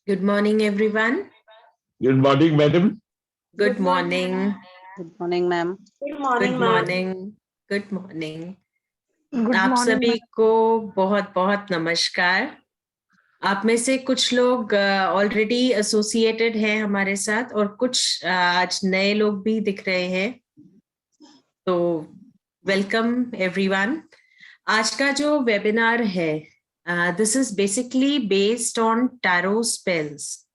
Good morning, everyone. Good morning, madam. Good morning. Good morning, ma'am. Good morning. Good morning. Good आप morning, सभी को बहुत बहुत नमस्कार. आप में से कुछ लोग ऑलरेडी एसोसिएटेड हैं हमारे साथ और कुछ आज नए लोग भी दिख रहे हैं. तो वेलकम एवरीवन. आज का जो वेबिनार है, this is basically based on tarot spells.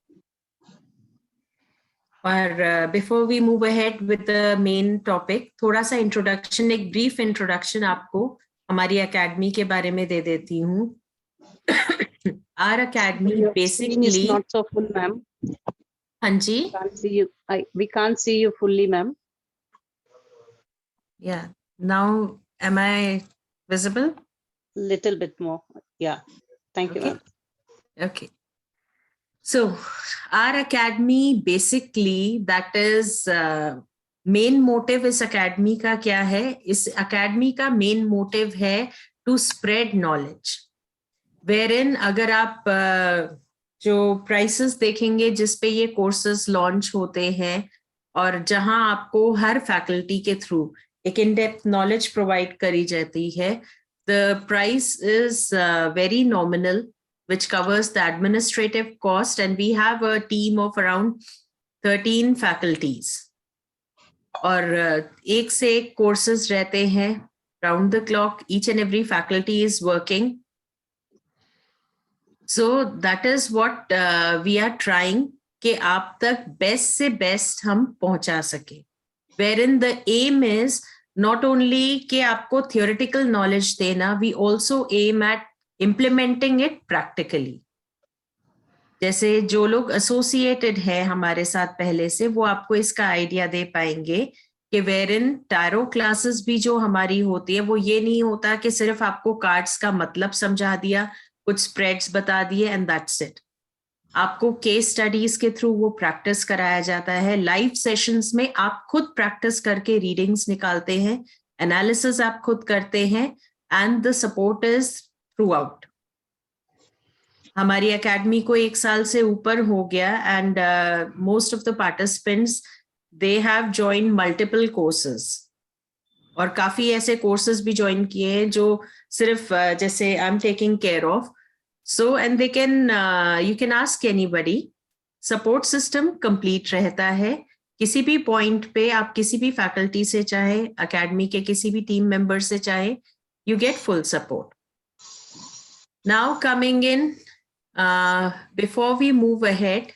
और before we move ahead with the main topic, थोड़ा सा इंट्रोडक्शन, एक ब्रीफ इंट्रोडक्शन आपको हमारी एकेडमी के बारे में दे देती हूँ. Our academy Your screen basically is not so full, ma'am. हाँ जी. Can't see you. We can't see you fully, ma'am. Yeah. Now, am I visible? Little bit more. Yeah. Thank you, Okay. ma'am. Okay. So, our academy basically, that is main motive इस academy का क्या है? इस academy का main motive है to spread knowledge. Wherein अगर आप जो प्राइसेस देखेंगे जिस पे ये कोर्सेज लॉन्च होते हैं और जहां आपको हर फैकल्टी के थ्रू एक इन डेप्थ नॉलेज प्रोवाइड करी जाती है, the price is very nominal which covers the administrative cost, and we have a team of around 13 faculties. और एक से एक courses रहते हैं round the clock. Each and every faculty is working. So that is what we are trying कि आप तक best से best हम पहुंचा सके. Wherein the aim is not only कि आपको theoretical knowledge देना, we also aim at implementing it practically. जैसे जो लोग associated है हमारे साथ पहले से, वो आपको इसका आइडिया दे पाएंगे कि wherein टैरो क्लासेस भी जो हमारी होती है, वो ये नहीं होता कि सिर्फ आपको कार्ड्स का मतलब समझा दिया, कुछ स्प्रेड्स बता दिए एंड दैट्स इट. आपको केस स्टडीज के थ्रू वो प्रैक्टिस कराया जाता है. लाइव सेशंस में आप खुद प्रैक्टिस करके रीडिंग्स निकालते हैं, एनालिसिस आप खुद करते हैं, and the support is through out. हमारी एकेडमी को 1 साल से ऊपर हो गया and most of the participants they have join multiple courses. और काफी ऐसे कोर्सेज भी ज्वाइन किए हैं जो सिर्फ जैसे I am taking care of. So and they can you can ask anybody. Support system complete रहता है. किसी भी पॉइंट पे आप किसी भी फैकल्टी से चाहे, एकेडमी के किसी भी टीम मेंबर से चाहे, you get full support. Now coming in, before we move ahead,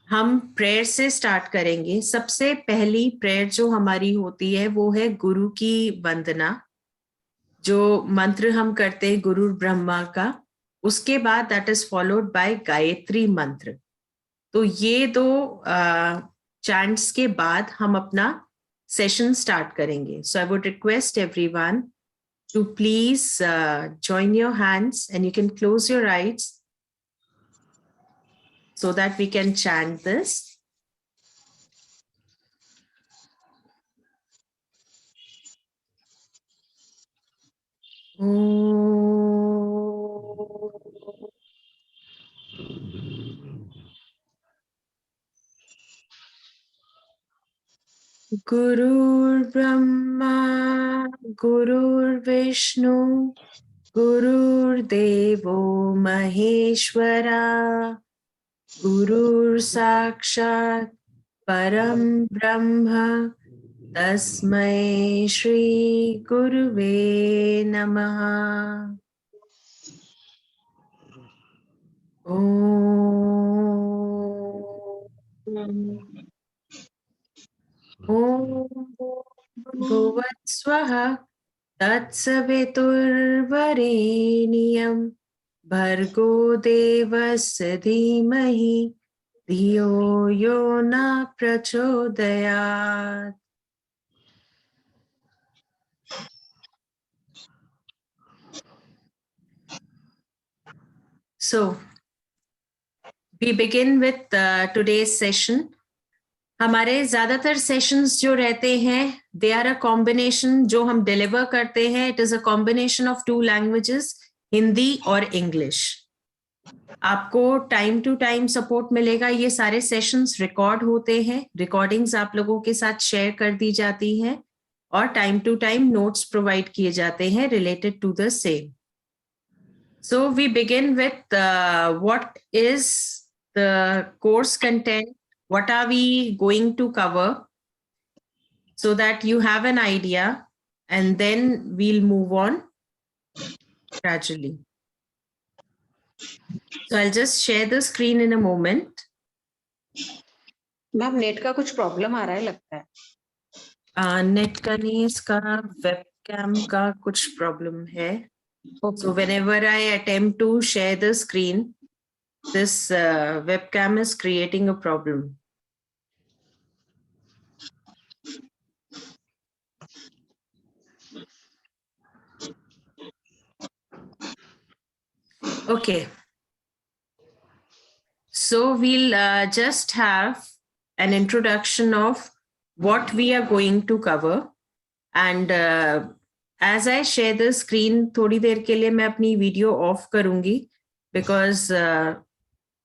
हम प्रेयर से स्टार्ट करेंगे. सबसे पहली प्रेयर जो हमारी होती है वो है गुरु की वंदना, जो मंत्र हम करते हैं गुरु ब्रह्मा का. उसके बाद that is followed by Gayatri मंत्र. तो ये दो चैंट्स के बाद हम अपना सेशन स्टार्ट करेंगे. So I would request everyone to please join your hands and you can close your eyes so that we can chant this. गुरुर्ब्रह्मा गुरुर्विष्णु गुरुर्देवो महेश्वरा गुरुर्साक्षात् परम ब्रह्म तस्मै श्री गुरुवे नमः. ॐ भुवस्वः तत्सवितुर्वरेण्यं भर्गो देवस्य धीमहि धियो यो न प्रचोदयात्. So, we begin with today's session. हमारे ज्यादातर सेशंस जो रहते हैं, दे आर अ कॉम्बिनेशन. जो हम डिलीवर करते हैं, it is a combination of 2 languages, Hindi और इंग्लिश. आपको टाइम टू टाइम सपोर्ट मिलेगा. ये सारे सेशंस रिकॉर्ड होते हैं, रिकॉर्डिंग्स आप लोगों के साथ शेयर कर दी जाती हैं और time to time notes provide किए जाते हैं related to the same. So we begin with what is the course content, what are we going to cover, so that you have an idea, and then we'll move on gradually. So I'll just share the screen in a moment. Ma'am net का कुछ problem आ रहा है लगता है. Net का नहीं, इसका webcam का कुछ प्रॉब्लम है. So whenever I attempt to share the screen, this webcam is creating a problem. Okay. So we'll just have an introduction of what we are going to cover. And as I share the screen, थोड़ी देर के लिए मैं अपनी video of करूंगी because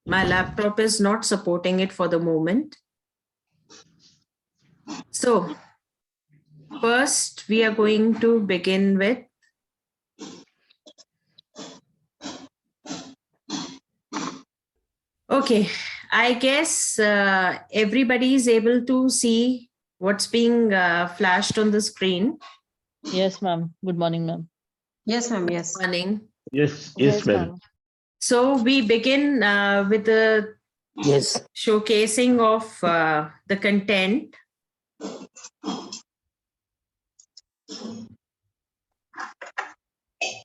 my laptop is not supporting it for the moment. So first we are going to begin with okay, I guess everybody is able to see what's being flashed on the screen. Yes, ma'am. Good morning, ma'am. Yes ma'am yes. Morning. Yes, ma'am. So we begin with the showcasing of the content.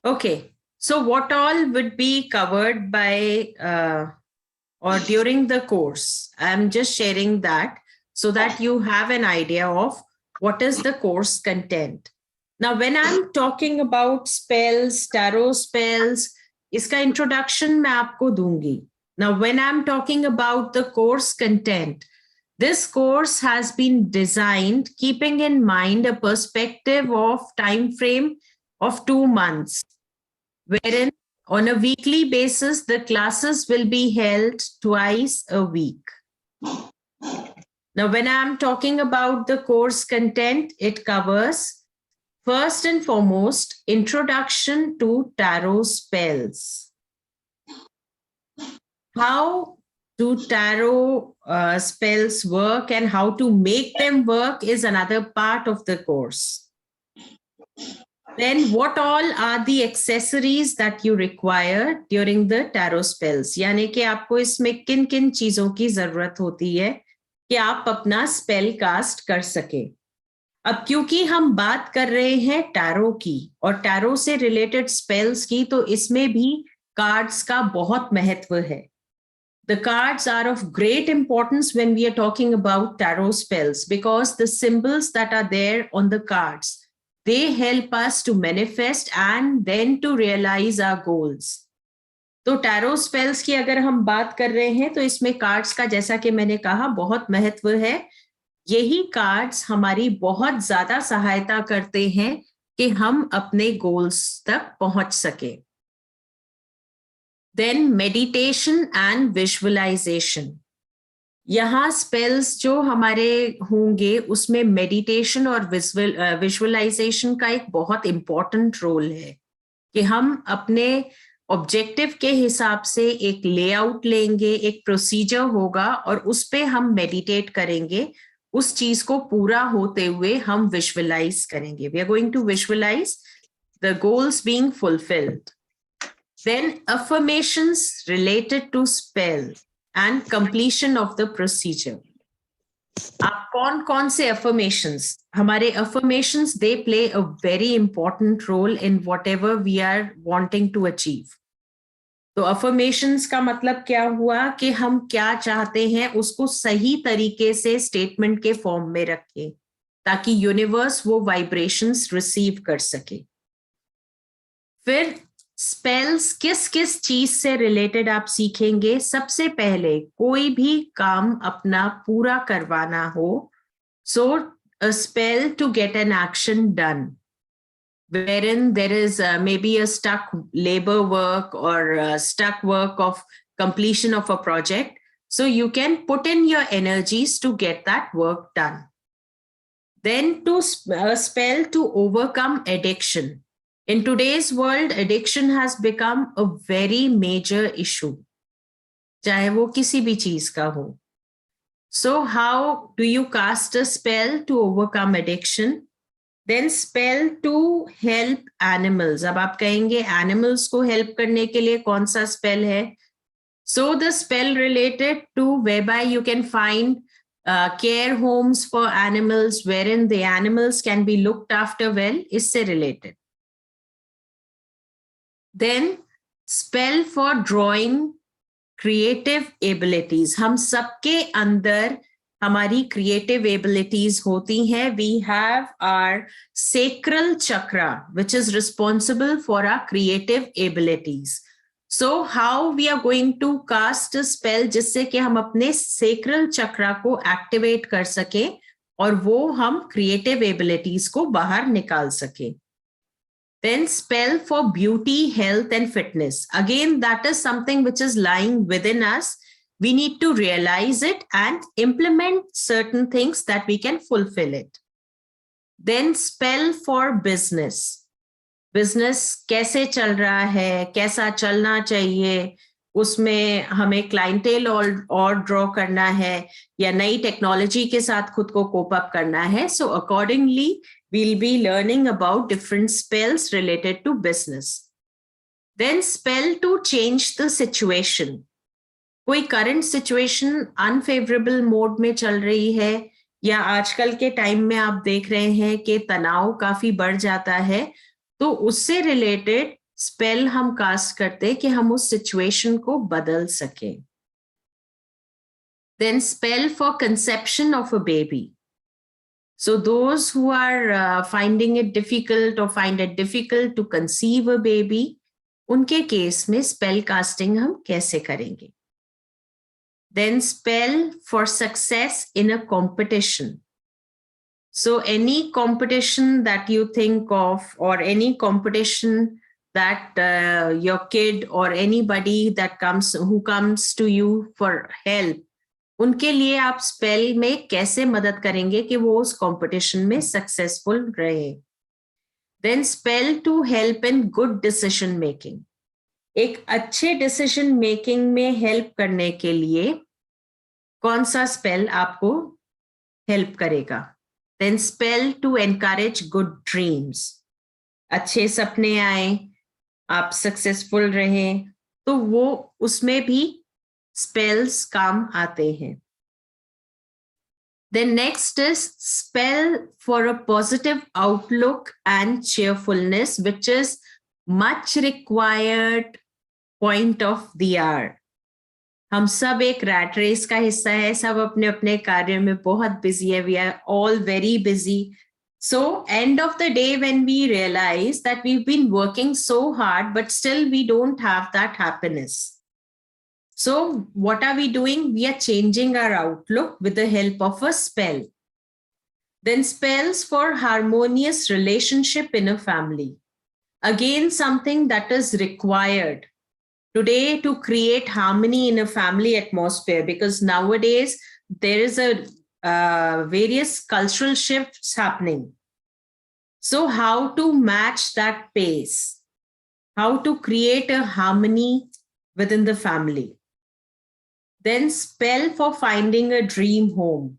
Okay, so what all would be covered by or during the course? I'm just sharing that so that you have an idea of what is the course content. Now, when I'm talking about spells, tarot spells, iska introduction मैं आपको दूंगी. Now, when I'm talking about the course content, this course has been designed keeping in mind a perspective of time frame of 2 months, wherein on a weekly basis, the classes will be held twice a week. Now, when I'm talking about the course content, it covers first and foremost, introduction to tarot spells. How do tarot spells work and how to make them work is another part of the course. Then what all are the accessories that you require during the tarot spells? यानी कि आपको इसमें किन किन चीजों की जरूरत होती है कि आप अपना स्पेल कास्ट कर सके. अब क्योंकि हम बात कर रहे हैं टैरो की और टैरो से रिलेटेड स्पेल्स की, तो इसमें भी कार्ड्स का बहुत महत्व है. The cards are of great importance when we are talking about tarot spells because the symbols that are there on the cards, they help us to manifest and then to realize our goals. तो tarot spells की अगर हम बात कर रहे हैं तो इसमें कार्ड्स का, जैसा कि मैंने कहा, बहुत महत्व है. यही कार्ड्स हमारी बहुत ज्यादा सहायता करते हैं कि हम अपने गोल्स तक पहुंच सके. Then meditation and visualisation. यहाँ स्पेल्स जो हमारे होंगे उसमें मेडिटेशन और विजुअलाइजेशन का एक बहुत इंपॉर्टेंट रोल है कि हम अपने ऑब्जेक्टिव के हिसाब से एक लेआउट लेंगे, एक प्रोसीजर होगा और उस पे हम मेडिटेट करेंगे. उस चीज को पूरा होते हुए हम विजुअलाइज करेंगे. We are going to visualise the goals being fulfilled. Then affirmations related to spell and completion of the procedure. आप कौन कौन से अफर्मेशंस, हमारे affirmations they play a very important role in whatever we are wanting to achieve. तो affirmations का मतलब क्या हुआ कि हम क्या चाहते हैं उसको सही तरीके से स्टेटमेंट के फॉर्म में रखें ताकि यूनिवर्स वो वाइब्रेशंस रिसीव कर सके. फिर स्पेल्स किस किस चीज से रिलेटेड आप सीखेंगे. सबसे पहले कोई भी काम अपना पूरा करवाना हो, so a spell to get an action done, wherein there is maybe a stuck labor work or stuck work of completion of a project. So you can put in your energies to get that work done. Then to spell to overcome addiction. In today's world, addiction has become a very major issue. चाहे वो किसी भी चीज का हो. So how do you cast a spell to overcome addiction? Then spell to help animals. अब आप कहेंगे animals को help करने के लिए कौन सा spell है? So the spell related to whereby you can find care homes for animals wherein the animals can be looked after well इससे related. Then spell for drawing creative abilities. हम सबके अंदर हमारी creative abilities होती हैं. We have our sacral chakra, which is responsible for our creative abilities. So how we are going to cast a spell जिससे कि हम अपने sacral chakra को activate कर सके और वो हम creative abilities को बाहर निकाल सके. Then spell for beauty, health, and fitness. Again, that is something which is lying within us. We need to realize it and implement certain things that we can fulfill it. Then spell for business. Business कैसे चल रहा है, कैसा चलना चाहिए, उसमें हमें clientele और draw करना है या नई technology के साथ खुद को cope up करना है. So accordingly, we'll be learning about different spells related to business. Then spell to change the situation. कोई current situation unfavorable mode में चल रही है या आजकल के time में आप देख रहे हैं कि तनाव काफी बढ़ जाता है, तो उससे related spell हम cast करते हैं कि हम उस situation को बदल सकें. Then spell for conception of a baby. So those who are finding it difficult or find it difficult to conceive a baby, उनके केस में spell casting हम कैसे करेंगे? Then spell for success in a competition. So any competition that you think of or any competition that your kid or anybody that who comes to you for help, उनके लिए आप spell में कैसे मदद करेंगे कि वो उस कंपटीशन में सक्सेसफुल रहे. Then spell to help in good decision making. एक अच्छे डिसीजन मेकिंग में हेल्प करने के लिए कौन सा स्पेल आपको हेल्प करेगा? Then spell to encourage good dreams. अच्छे सपने आए, आप सक्सेसफुल रहे, तो वो उसमें भी spells काम आते हैं. Then next is spell for a positive outlook and cheerfulness, which is much required point of the hour. हम सब एक rat race का हिस्सा है, सब अपने अपने कार्य में बहुत busy है. We are all very busy. So end of the day when we realize that we've been working so hard, but still we don't have that happiness. So what are we doing? We are changing our outlook with the help of a spell. Then spells for harmonious relationship in a family. Again, something that is required today to create harmony in a family atmosphere, because nowadays there is a various cultural shifts happening. So how to match that pace? How to create a harmony within the family? Then spell for finding a dream home.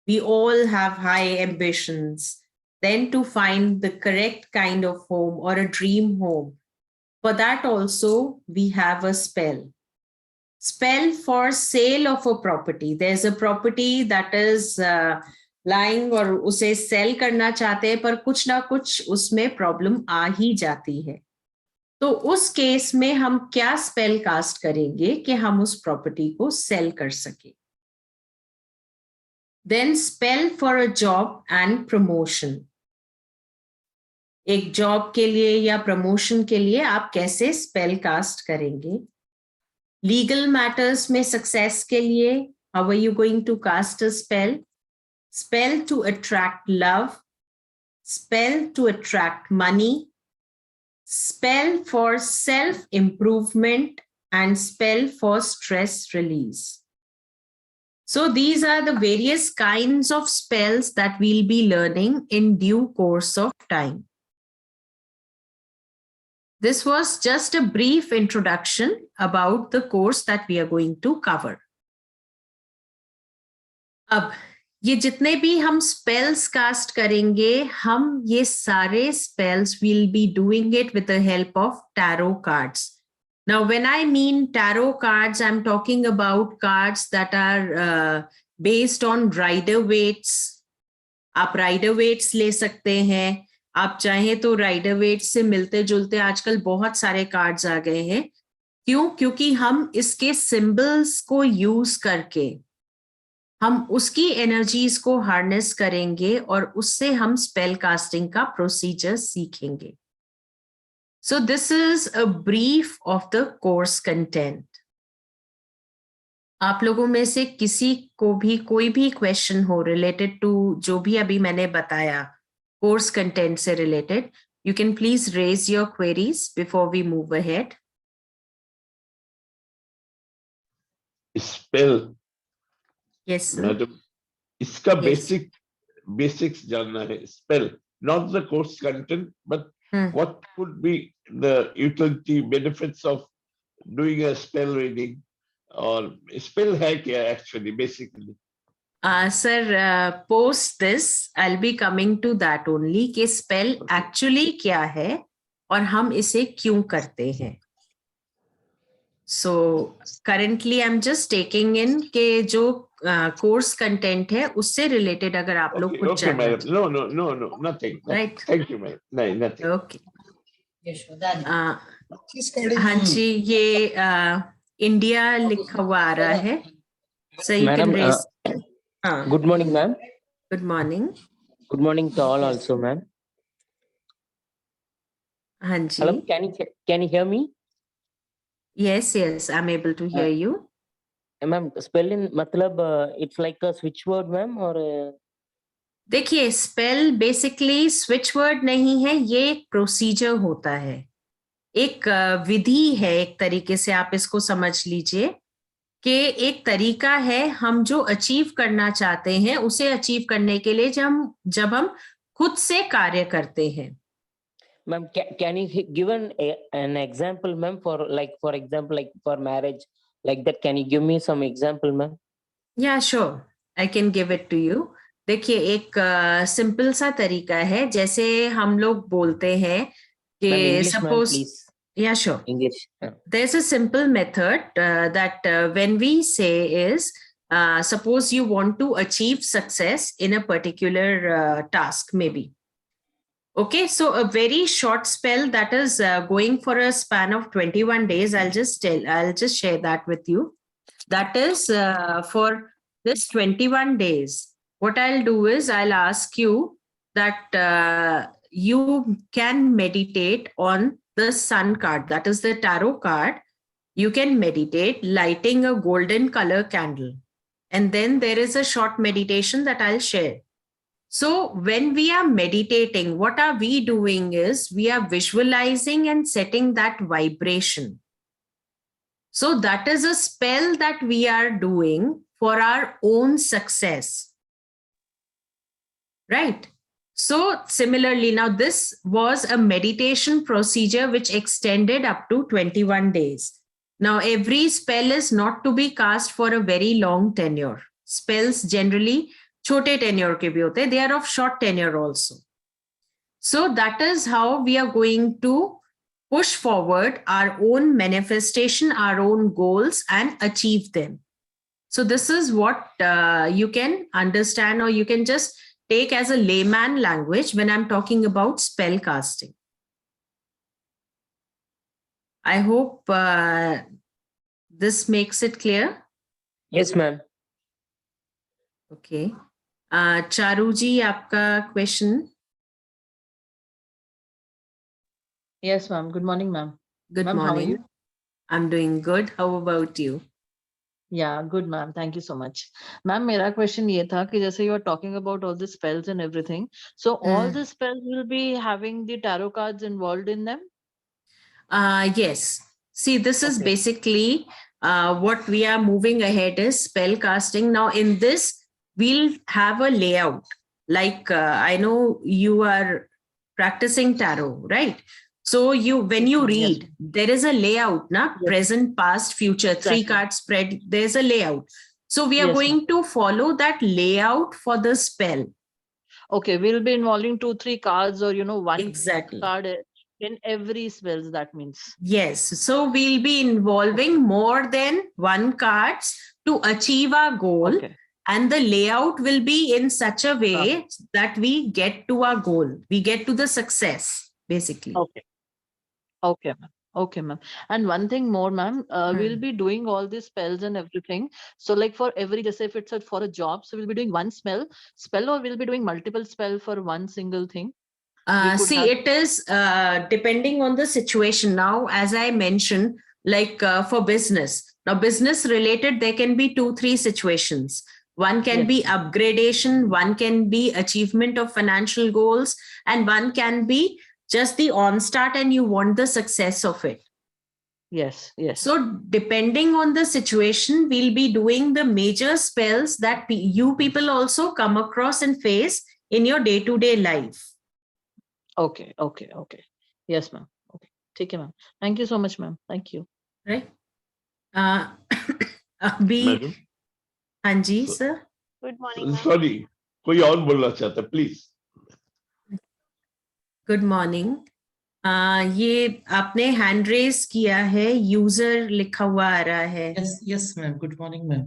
We all have high ambitions. Then to find the correct kind of home or a dream home. For that also, we have a spell. Spell for sale of a property. There's a property that is lying और उसे sell करना चाहते हैं, पर कुछ ना कुछ उसमें problem आ ही जाती है. तो उस केस में हम क्या स्पेल कास्ट करेंगे कि हम उस प्रॉपर्टी को सेल कर सके? Then spell for a job and promotion. एक जॉब के लिए या प्रमोशन के लिए आप कैसे स्पेल कास्ट करेंगे? लीगल मैटर्स में सक्सेस के लिए how are you going to cast a spell? Spell to attract love, spell to attract money, spell for self-improvement and spell for stress release. So these are the various kinds of spells that we'll be learning in due course of time. This was just a brief introduction about the course that we are going to cover. अब ये जितने भी हम spells cast करेंगे, हम ये सारे spells will be doing it with the help of tarot cards. Now, when I mean tarot cards, I'm talking about cards that are based on Rider-Waite's. आप Rider-Waite's ले सकते हैं. आप चाहें तो Rider-Waite से मिलते जुलते आजकल बहुत सारे कार्ड्स आ गए हैं. क्यों? क्योंकि हम इसके सिंबल्स को यूज करके हम उसकी एनर्जीज को हार्नेस करेंगे और उससे हम स्पेल कास्टिंग का प्रोसीजर सीखेंगे. So this is a brief of the course content. आप लोगों में से किसी को भी कोई भी क्वेश्चन हो रिलेटेड टू जो भी अभी मैंने बताया कोर्स कंटेंट से related, you can please raise your queries before we move ahead. Spell, Yes, sir. madam. इसका Yes. basics जानना है. Spell, not the course content, but what could be the utility benefits of doing a spell reading, or spell है क्या actually basically? Sir, post this, I'll be coming to that only कि spell actually क्या है और हम इसे क्यों करते हैं. So currently I'm just taking in कि जो course content है उससे related अगर आप लोग कुछ Okay, जानना madam. No, nothing. Right. Thank you, madam. No, nothing. Okay. हाँ जी, ये इंडिया लिखा हुआ आ रहा है. So you can Madam, raise. good morning, ma'am. Good morning. Good morning to all also, ma'am. हाँ जी. Hello, can you hear me? Yes, I'm able to hear you. Ma'am, spelling मतलब it's like a switch word, ma'am, or देखिए, spell basically switch word नहीं है, ये एक procedure होता है, एक विधि है. एक तरीके से आप इसको समझ लीजिए कि एक तरीका है हम जो अचीव करना चाहते हैं उसे अचीव करने के लिए जब हम खुद से कार्य करते हैं. ma'am, can you give an example, ma'am, for example, like for marriage, like that? Can you give me some example, ma'am? Yeah, sure. I can give it to you. देखिए, एक सिंपल सा तरीका है, जैसे हम लोग बोलते हैं कि suppose, yeah, sure. English. There's a simple method that when we say is, suppose you want to achieve success in a particular task, maybe. Okay, so a very short spell that is going for a span of 21 days. I'll just share that with you. That is for this 21 days. What I'll do is I'll ask you that you can meditate on the sun card, that is the tarot card. You can meditate lighting a golden color candle. And then there is a short meditation that I'll share. So when we are meditating, what are we doing is we are visualizing and setting that vibration. So that is a spell that we are doing for our own success. Right? So similarly, now this was a meditation procedure which extended up to 21 days. Now every spell is not to be cast for a very long tenure. Spells generally छोटे tenure के भी होते हैं. They are of short tenure also. So that is how we are going to push forward our own manifestation, our own goals, and achieve them. So this is what you can understand, or you can just take as a layman language when I'm talking about spell casting. I hope this makes it clear. Yes, ma'am. Okay. Charu ji, आपका question? Yes, ma'am. Good morning, ma'am. Good Ma'am, morning. how are you? I'm doing good. How about you? Yeah, good, ma'am. Thank you so much. Ma'am, मेरा question ये था कि जैसे you are talking about all the spells and everything. So all the spells will be having the tarot cards involved in them? Yes. See, this is Okay. basically what we are moving ahead is spell casting. Now in this, we'll have a layout. Like I know you are practicing tarot, right? So when you Yes, read, there is a layout, na? Yes. Present, past, future, three Exactly. card spread, there's a layout. So we are Yes, going to follow that layout for the spell. Okay, we'll be involving 2-3 cards or one Exactly. card in every spells, that means. Yes. So we'll be involving more than one cards to achieve our goal. Okay. And the layout will be in such a way Uh-huh. that we get to our goal. We get to the success, basically. Okay. Okay, ma'am. Okay, ma'am. And one thing more, ma'am, we'll be doing all these spells and everything. So like for every, just if it's for a job, so we'll be doing one spell, or we'll be doing multiple spell for one single thing. We could See, have- it is depending on the situation. Now, as I mentioned, like for business, now business related, there can be 2-3 situations. One can Yes. be upgradation, one can be achievement of financial goals, and one can be just the onstart and you want the success of it. Yes, yes. So depending on the situation, we'll be doing the major spells that you people also come across and face in your day-to-day life. Okay, okay, okay. Yes, ma'am. Okay. Take care, ma'am. Thank you so much, ma'am. Thank you. Right? अभी Madam, हाँ जी So- sir. Good morning, ma'am. sorry, कोई और बोलना चाहता है, please. Good morning. ये आपने hand raise किया है, यूजर लिखा हुआ आ रहा है. Yes, ma'am. Good morning, ma'am.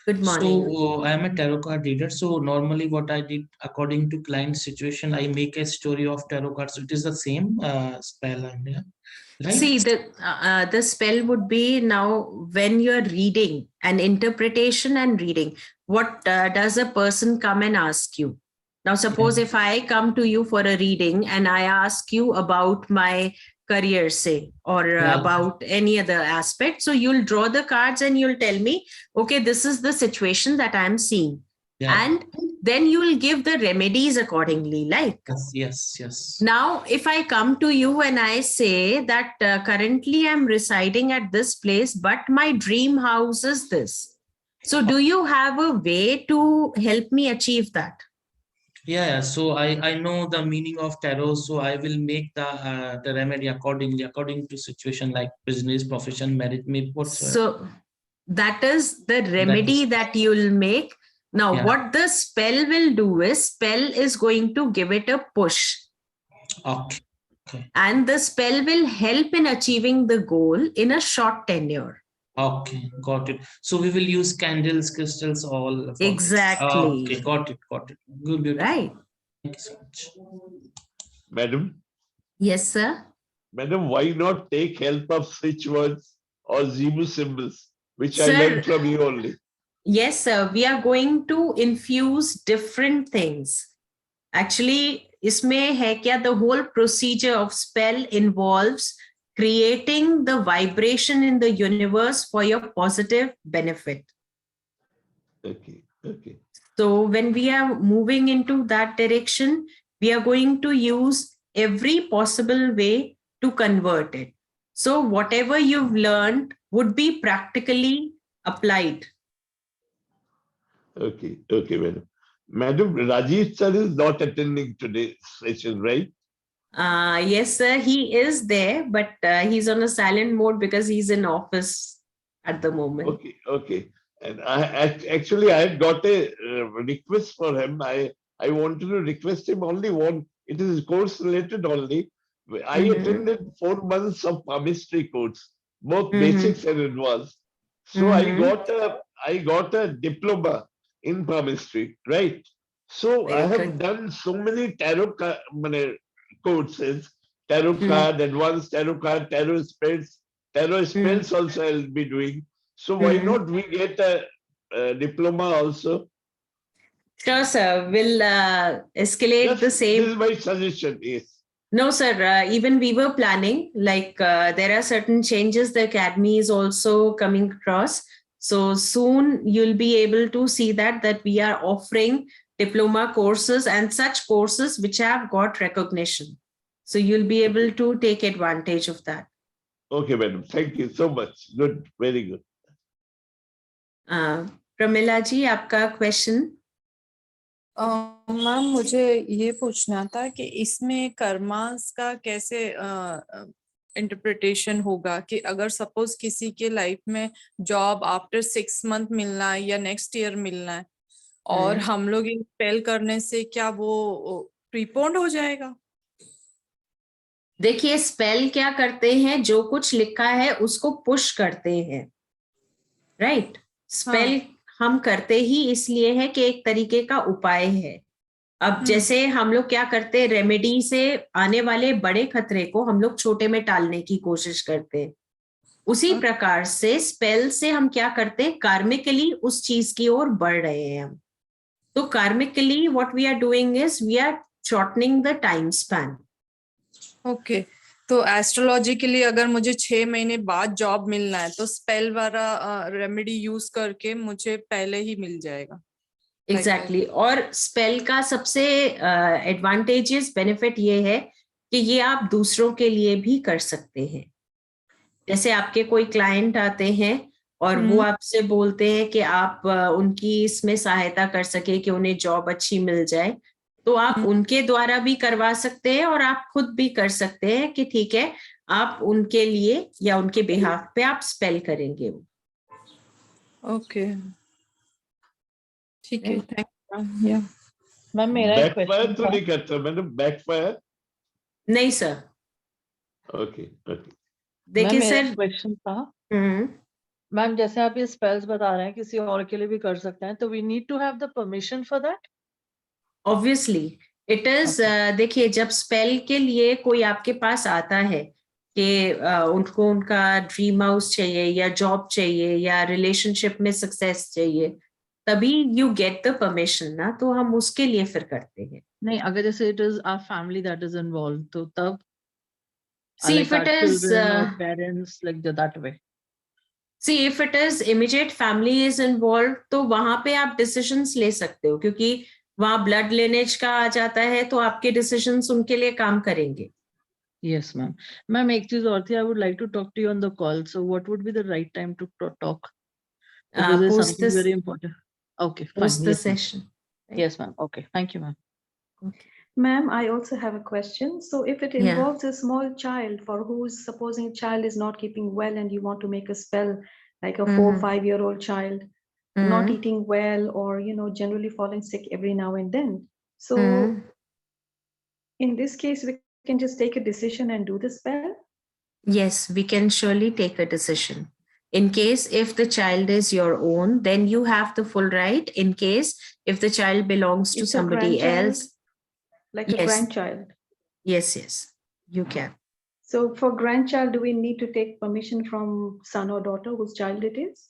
Good morning. So I am a tarot card reader. So normally, what I did according to client situation, I make a story of tarot cards. It is the same spell, and yeah, right? See, the spell would be now when you're reading an interpretation and reading. What does a person come and ask you? Now, suppose Yeah. if I come to you for a reading and I ask you about my career, say, or Yeah. about any other aspect, so you'll draw the cards and you'll tell me, okay, this is the situation that I'm seeing. Yeah. And then you will give the remedies accordingly, like. Yes. Now, if I come to you and I say that currently I'm residing at this place, but my dream house is this. So do you have a way to help me achieve that? Yeah. So I know the meaning of tarot. So I will make the remedy according to situation like business, profession, marriage, maybe whatsoever. So that is the remedy that you'll make. Now, Yeah. what the spell will do is, spell is going to give it a push. Okay. And the spell will help in achieving the goal in a short tenure. Okay, got it. So we will use candles, crystals, all. for this. Exactly. Okay, got it. Good. Right. Thank you so much. Madam, Yes, sir. Madam, why not take help of switch words or Zemu symbols, which I Sir. learned from you only? Yes, sir. We are going to infuse different things. Actually, इसमें है क्या, the whole procedure of spell involves creating the vibration in the universe for your positive benefit. Okay. So when we are moving into that direction, we are going to use every possible way to convert it. So whatever you've learned would be practically applied. Okay, madam. Madam, Rajiv sir is not attending today's session, right? Yes, sir, he is there, but he's on a silent mode because he's in office at the moment. Okay. And I had got a request for him. I wanted to request him only one. It is course related only. I Mhm. attended 4 months of palmistry course, both Mhm. basics and advanced. So Mhm. I got a diploma in palmistry, right? So I Very have good. done so many tarot courses, tarot Mhm. card, advanced tarot card, tarot spells also I'll be doing. So why Mhm. not we get a diploma also? Sure, sir. We'll escalate the This same. is my suggestion, yes. No, sir. Even we were planning, like there are certain changes the academy is also coming across. So soon you'll be able to see that we are offering diploma courses and such courses which have got recognition. So you'll be able to take advantage of that. Okay, madam. Thank you so much. Good, very good. Pramila जी, आपका question? Ma'am मुझे ये पूछना था कि इसमें karmas का कैसे interpretation होगा कि अगर सपोज किसी के लाइफ में जॉब आफ्टर 6 मंथ मिलना है या नेक्स्ट ईयर मिलना है और हम लोग ये स्पेल करने से क्या वो प्रीपोन्ड हो जाएगा? देखिए, स्पेल क्या करते हैं, जो कुछ लिखा है उसको पुश करते हैं, राइट? स्पेल हम करते ही इसलिए है कि एक तरीके का उपाय है। अब जैसे हम लोग क्या करते हैं, रेमेडी से आने वाले बड़े खतरे को हम लोग छोटे में टालने की कोशिश करते हैं, उसी प्रकार से स्पेल से हम क्या करते हैं, कार्मिकली उस चीज की ओर बढ़ रहे हैं हम। तो karmically what we are doing is we are shortening the time span. Okay, तो एस्ट्रोलॉजिकली अगर मुझे 6 महीने बाद जॉब मिलना है तो स्पेल वाला रेमेडी यूज करके मुझे पहले ही मिल जाएगा। एग्जैक्टली और स्पेल का सबसे एडवांटेजेस बेनिफिट ये है कि ये आप दूसरों के लिए भी कर सकते हैं। जैसे आपके कोई क्लाइंट आते हैं और वो आपसे बोलते हैं कि आप उनकी इसमें सहायता कर सके कि उन्हें जॉब अच्छी मिल जाए, तो आप उनके द्वारा भी करवा सकते हैं और आप खुद भी कर सकते हैं कि ठीक है, आप उनके लिए या उनके बिहाफ पे आप स्पेल करेंगे। ओके, ठीक है, थैंक यू। मैम मेरा एक बैकफायर तो क्वेश्चन नहीं करता मैडम? बैकफायर नहीं सर। Okay okay. देखिए सर, क्वेश्चन था मैम, जैसे आप ये स्पेल्स बता रहे हैं किसी और के लिए भी कर सकते हैं, तो we need to have the permission for that? Obviously it is. देखिए, जब स्पेल के लिए कोई आपके पास आता है कि उनको उनका ड्रीम हाउस चाहिए या जॉब चाहिए या रिलेशनशिप में सक्सेस चाहिए, तभी यू गेट द परमिशन ना, तो हम उसके लिए फिर करते हैं। नहीं, अगर जैसे it is our family that is involve, तो तब See, if it is parents like that way. See, if it is immediate family is involved, तो वहां पे आप डिसीजंस ले सकते हो, क्योंकि वहां ब्लड लिनेज का आ जाता है, तो आपके डिसीजंस उनके लिए काम करेंगे। Yes ma'am. मैम एक चीज और थी, I would like to talk to you on the call, so what would be the right time to talk? Because there's Post something this, very important. Okay, fine. post the Yes, ma'am. session. Yes, ma'am. Okay, thank you, ma'am. Ma'am, I also have a question. So if it Yeah. involves a small child for whose supposing child is not keeping well and you want to make a spell, like a 4 or 5-year-old child, not eating well or, generally falling sick every now and then. So in this case, we can just take a decision and do the spell? Yes, we can surely take a decision. In case if the child is your own, then you have the full right. In case if the child belongs to It's a somebody grandchild, else, like a yes. grandchild. Yes, you can. So for grandchild, do we need to take permission from son or daughter whose child it is?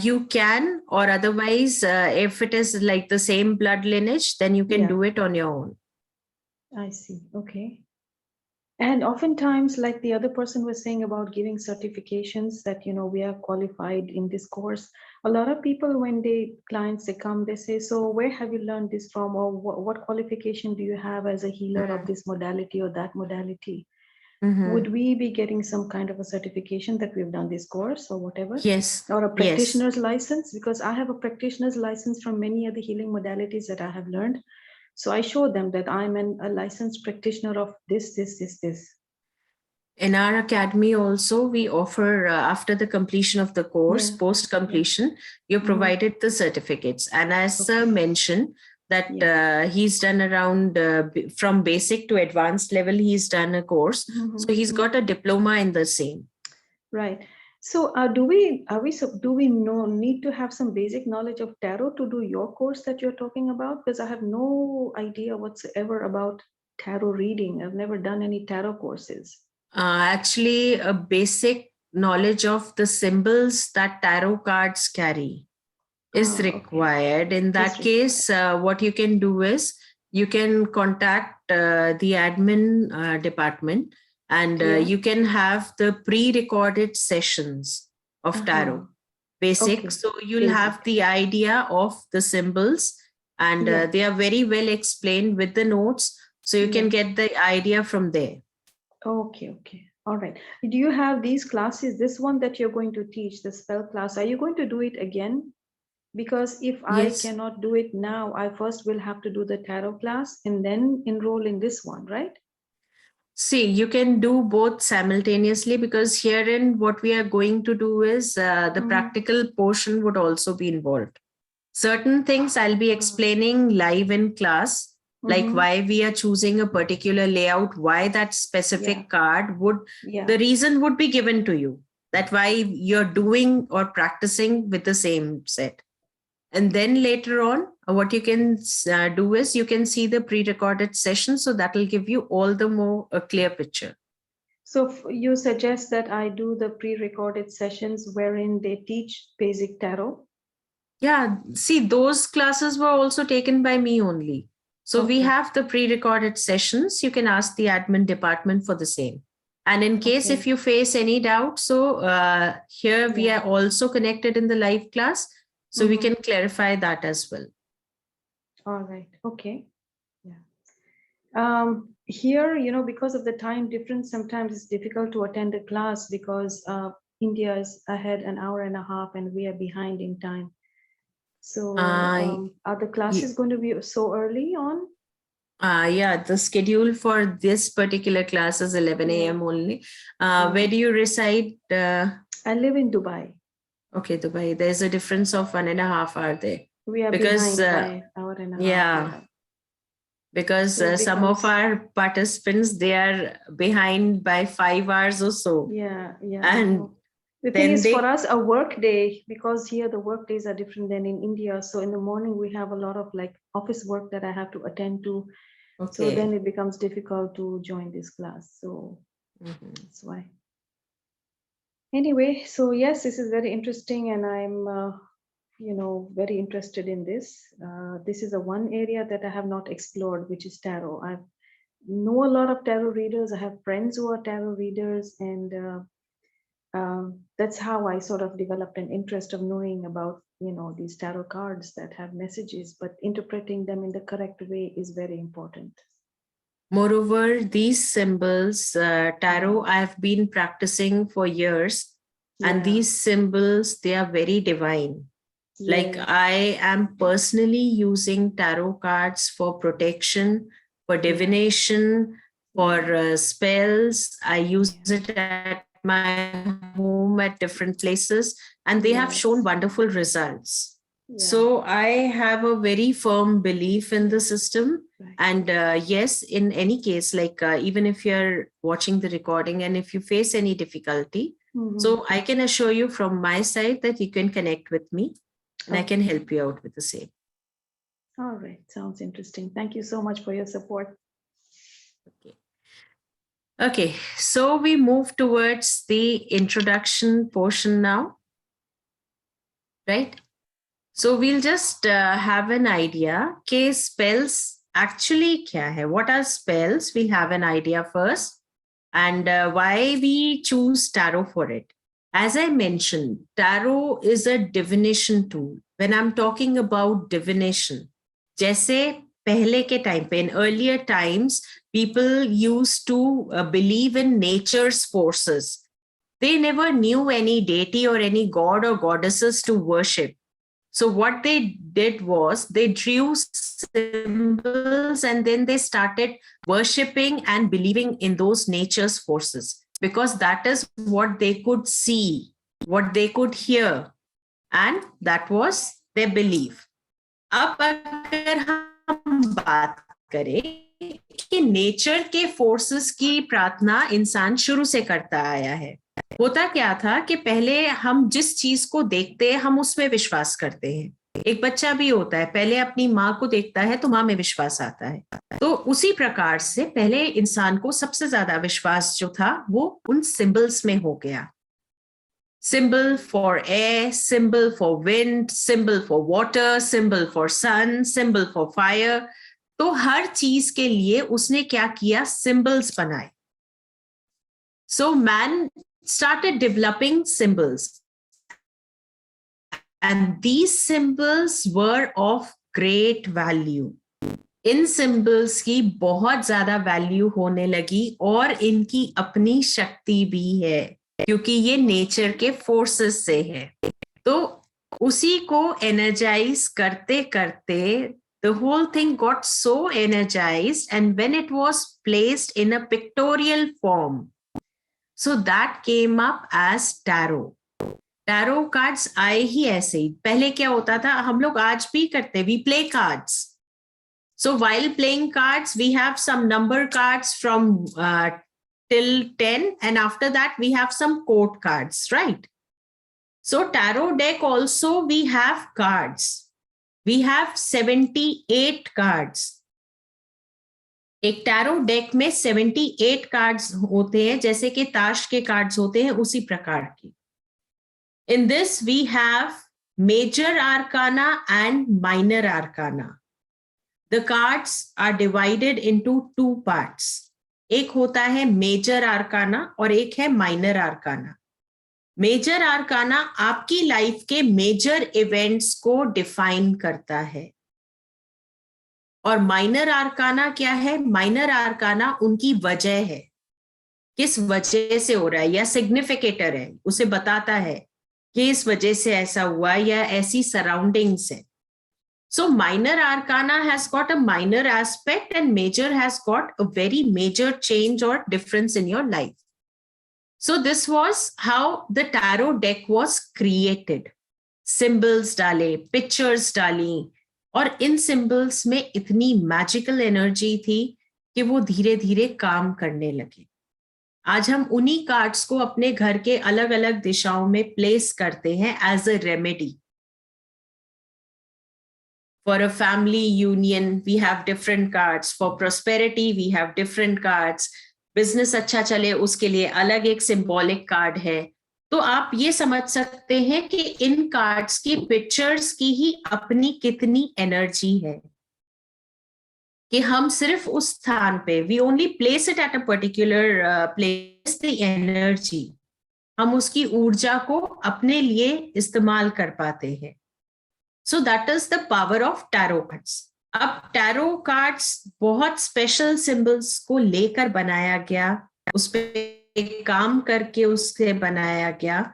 You can, or otherwise, if it is like the same blood lineage, then you can Yeah. do it on your own. I see. Okay. And oftentimes, like the other person was saying about giving certifications that, we are qualified in this course. A lot of people, when clients, they come, they say, so where have you learned this from? Or what qualification do you have as a healer of this modality or that modality? Would we be getting some kind of a certification that we've done this course or whatever? Yes. Or a practitioner's license? Because I have a practitioner's license from many other healing modalities that I have learned. So I show them that I'm a licensed practitioner of this. In our academy also, we offer, after the completion of the course, post-completion, you're provided the certificates. And as sir mentioned, that he's done around, from basic to advanced level, he's done a course. So he's got a diploma in the same. Right. So do we need to have some basic knowledge of tarot to do your course that you're talking about? Because I have no idea whatsoever about tarot reading. I've never done any tarot courses. Actually, a basic knowledge of the symbols that tarot cards carry is required. Okay. In that case, what you can do is you can contact the admin department. And you can have the pre-recorded sessions of tarot, basic. Okay. So you'll have the idea of the symbols, and they are very well explained with the notes. So you can get the idea from there. Okay. All right. Do you have these classes, this one that you're going to teach, the spell class, are you going to do it again? Because if I Yes. cannot do it now, I first will have to do the tarot class and then enroll in this one, right? See, you can do both simultaneously, because herein what we are going to do is the Mhm. practical portion would also be involved. Certain things I'll be explaining live in class, like Mhm. why we are choosing a particular layout, why that specific Yeah. card would, Yeah. the reason would be given to you, that why you're doing or practicing with the same set. And then later on, what you can do is you can see the pre-recorded session. So that will give you all the more a clear picture. So you suggest that I do the pre-recorded sessions wherein they teach basic tarot? Yeah, see, those classes were also taken by me only. So we Okay. have the pre-recorded sessions. You can ask the admin department for the same. And in case Okay. if you face any doubt, so here we Yeah. are also connected in the live class. So we Mhm. can clarify that as well. All right. Okay. Yeah. Here, because of the time difference, sometimes it's difficult to attend a class because India is ahead an hour and a half and we are behind in time. So are the classes going to be so early on? Yeah, the schedule for this particular class is 11 a.m. only. Where do you reside? I live in Dubai. Okay, Dubai. There's a difference of 1.5 hours there. We are Because, behind by hour and a half. yeah. Because So it some of becomes- our participants, they are behind by 5 hours or so. Yeah, yeah. And no. The thing then is, for they- us, a work day, because here the work days are different than in India. So in the morning, we have a lot of like office work that I have to attend to. So Okay. then it becomes difficult to join this class. So Mhm. that's why. Anyway, so yes, this is very interesting, and I'm, very interested in this. This is a one area that I have not explored, which is tarot. I know a lot of tarot readers. I have friends who are tarot readers, and that's how I sort of developed an interest of knowing about, these tarot cards that have messages, but interpreting them in the correct way is very important. Moreover, these symbols, tarot, I've been practicing for years. And Yeah. these symbols, they are very divine. Like Yes. I am personally using tarot cards for protection, for divination, for spells. I use it at my home at different places, and they have Yes. shown wonderful results. Yeah. So I have a very firm belief in the system. Right. And yes, in any case, like even if you're watching the recording and if you face any difficulty, Mhm. so I can assure you from my side that you can connect with me and I can Okay. help you out with the same. All right. Sounds interesting. Thank you so much for your support. Okay. Okay, so we move towards the introduction portion now, right? So we'll just have an idea. Okay, spells actually kya hai? What are spells? We'll have an idea first, and why we choose tarot for it. As I mentioned, tarot is a divination tool. When I'm talking about divination, जैसे पहले के time पे, in earlier times, people used to believe in nature's forces. They never knew any deity or any god or goddesses to worship. So what they did was they drew symbols and then they started worshipping and believing in those nature's forces, because that is what they could see, what they could hear, and that was their belief. अब अगर हम बात करें कि nature के forces की प्रार्थना इंसान शुरू से करता आया है, होता क्या था कि पहले हम जिस चीज को देखते हैं हम उसमें विश्वास करते हैं. एक बच्चा भी होता है, पहले अपनी माँ को देखता है तो माँ में विश्वास आता है. तो उसी प्रकार से पहले इंसान को सबसे ज्यादा विश्वास जो था वो उन सिंबल्स में हो गया. Symbol for air, symbol for wind, symbol for water, symbol for sun, symbol for fire. तो हर चीज के लिए उसने क्या किया? Symbols बनाए. So man started developing symbols. And these symbols were of great value. In symbols की बहुत ज्यादा वैल्यू होने लगी और इनकी अपनी शक्ति भी है क्योंकि ये नेचर के फोर्सेस से है। तो उसी को एनर्जाइज करते करते the whole thing got so energized, and when it was placed in a pictorial form, so that came up as tarot. Tarot cards आए ही ऐसे ही। पहले क्या होता था, हम लोग आज भी करते, we play cards. So while playing cards, we have some number cards from till 10, and after that we have some quote cards, right? So tarot deck also we have cards. We have 78 cards. एक tarot deck में 78 cards होते हैं, जैसे कि ताश के cards होते हैं उसी प्रकार की। In this we have major arcana and minor arcana. The cards are divided into two parts. एक होता है मेजर आर्काना और एक है माइनर आर्काना। मेजर आर्काना आपकी लाइफ के मेजर इवेंट्स को डिफाइन करता है और माइनर आर्काना क्या है? माइनर आर्काना उनकी वजह है, किस वजह से हो रहा है, या सिग्निफिकेटर है, उसे बताता है कि इस वजह से ऐसा हुआ या ऐसी सराउंडिंग्स है। So minor arcana has got a minor aspect and major has got a very major change or difference in your life. So this was how the tarot deck was created. Symbols डाले, pictures डाली, और इन symbols में इतनी magical energy थी कि वो धीरे धीरे काम करने लगे। आज हम उन्हीं कार्ड्स को अपने घर के अलग अलग दिशाओं में प्लेस करते हैं as a remedy. For a family union, we have different cards. For prosperity, we have different cards. Business अच्छा चले उसके लिए अलग एक symbolic card है। तो आप ये समझ सकते हैं कि इन कार्ड्स की पिक्चर्स की ही अपनी कितनी एनर्जी है कि हम सिर्फ उस स्थान पे, we only place it at a particular place, the energy, हम उसकी ऊर्जा को अपने लिए इस्तेमाल कर पाते हैं। So that is the power of tarot cards. अब tarot cards बहुत special symbols को लेकर बनाया गया, उस पे काम करके उससे बनाया गया।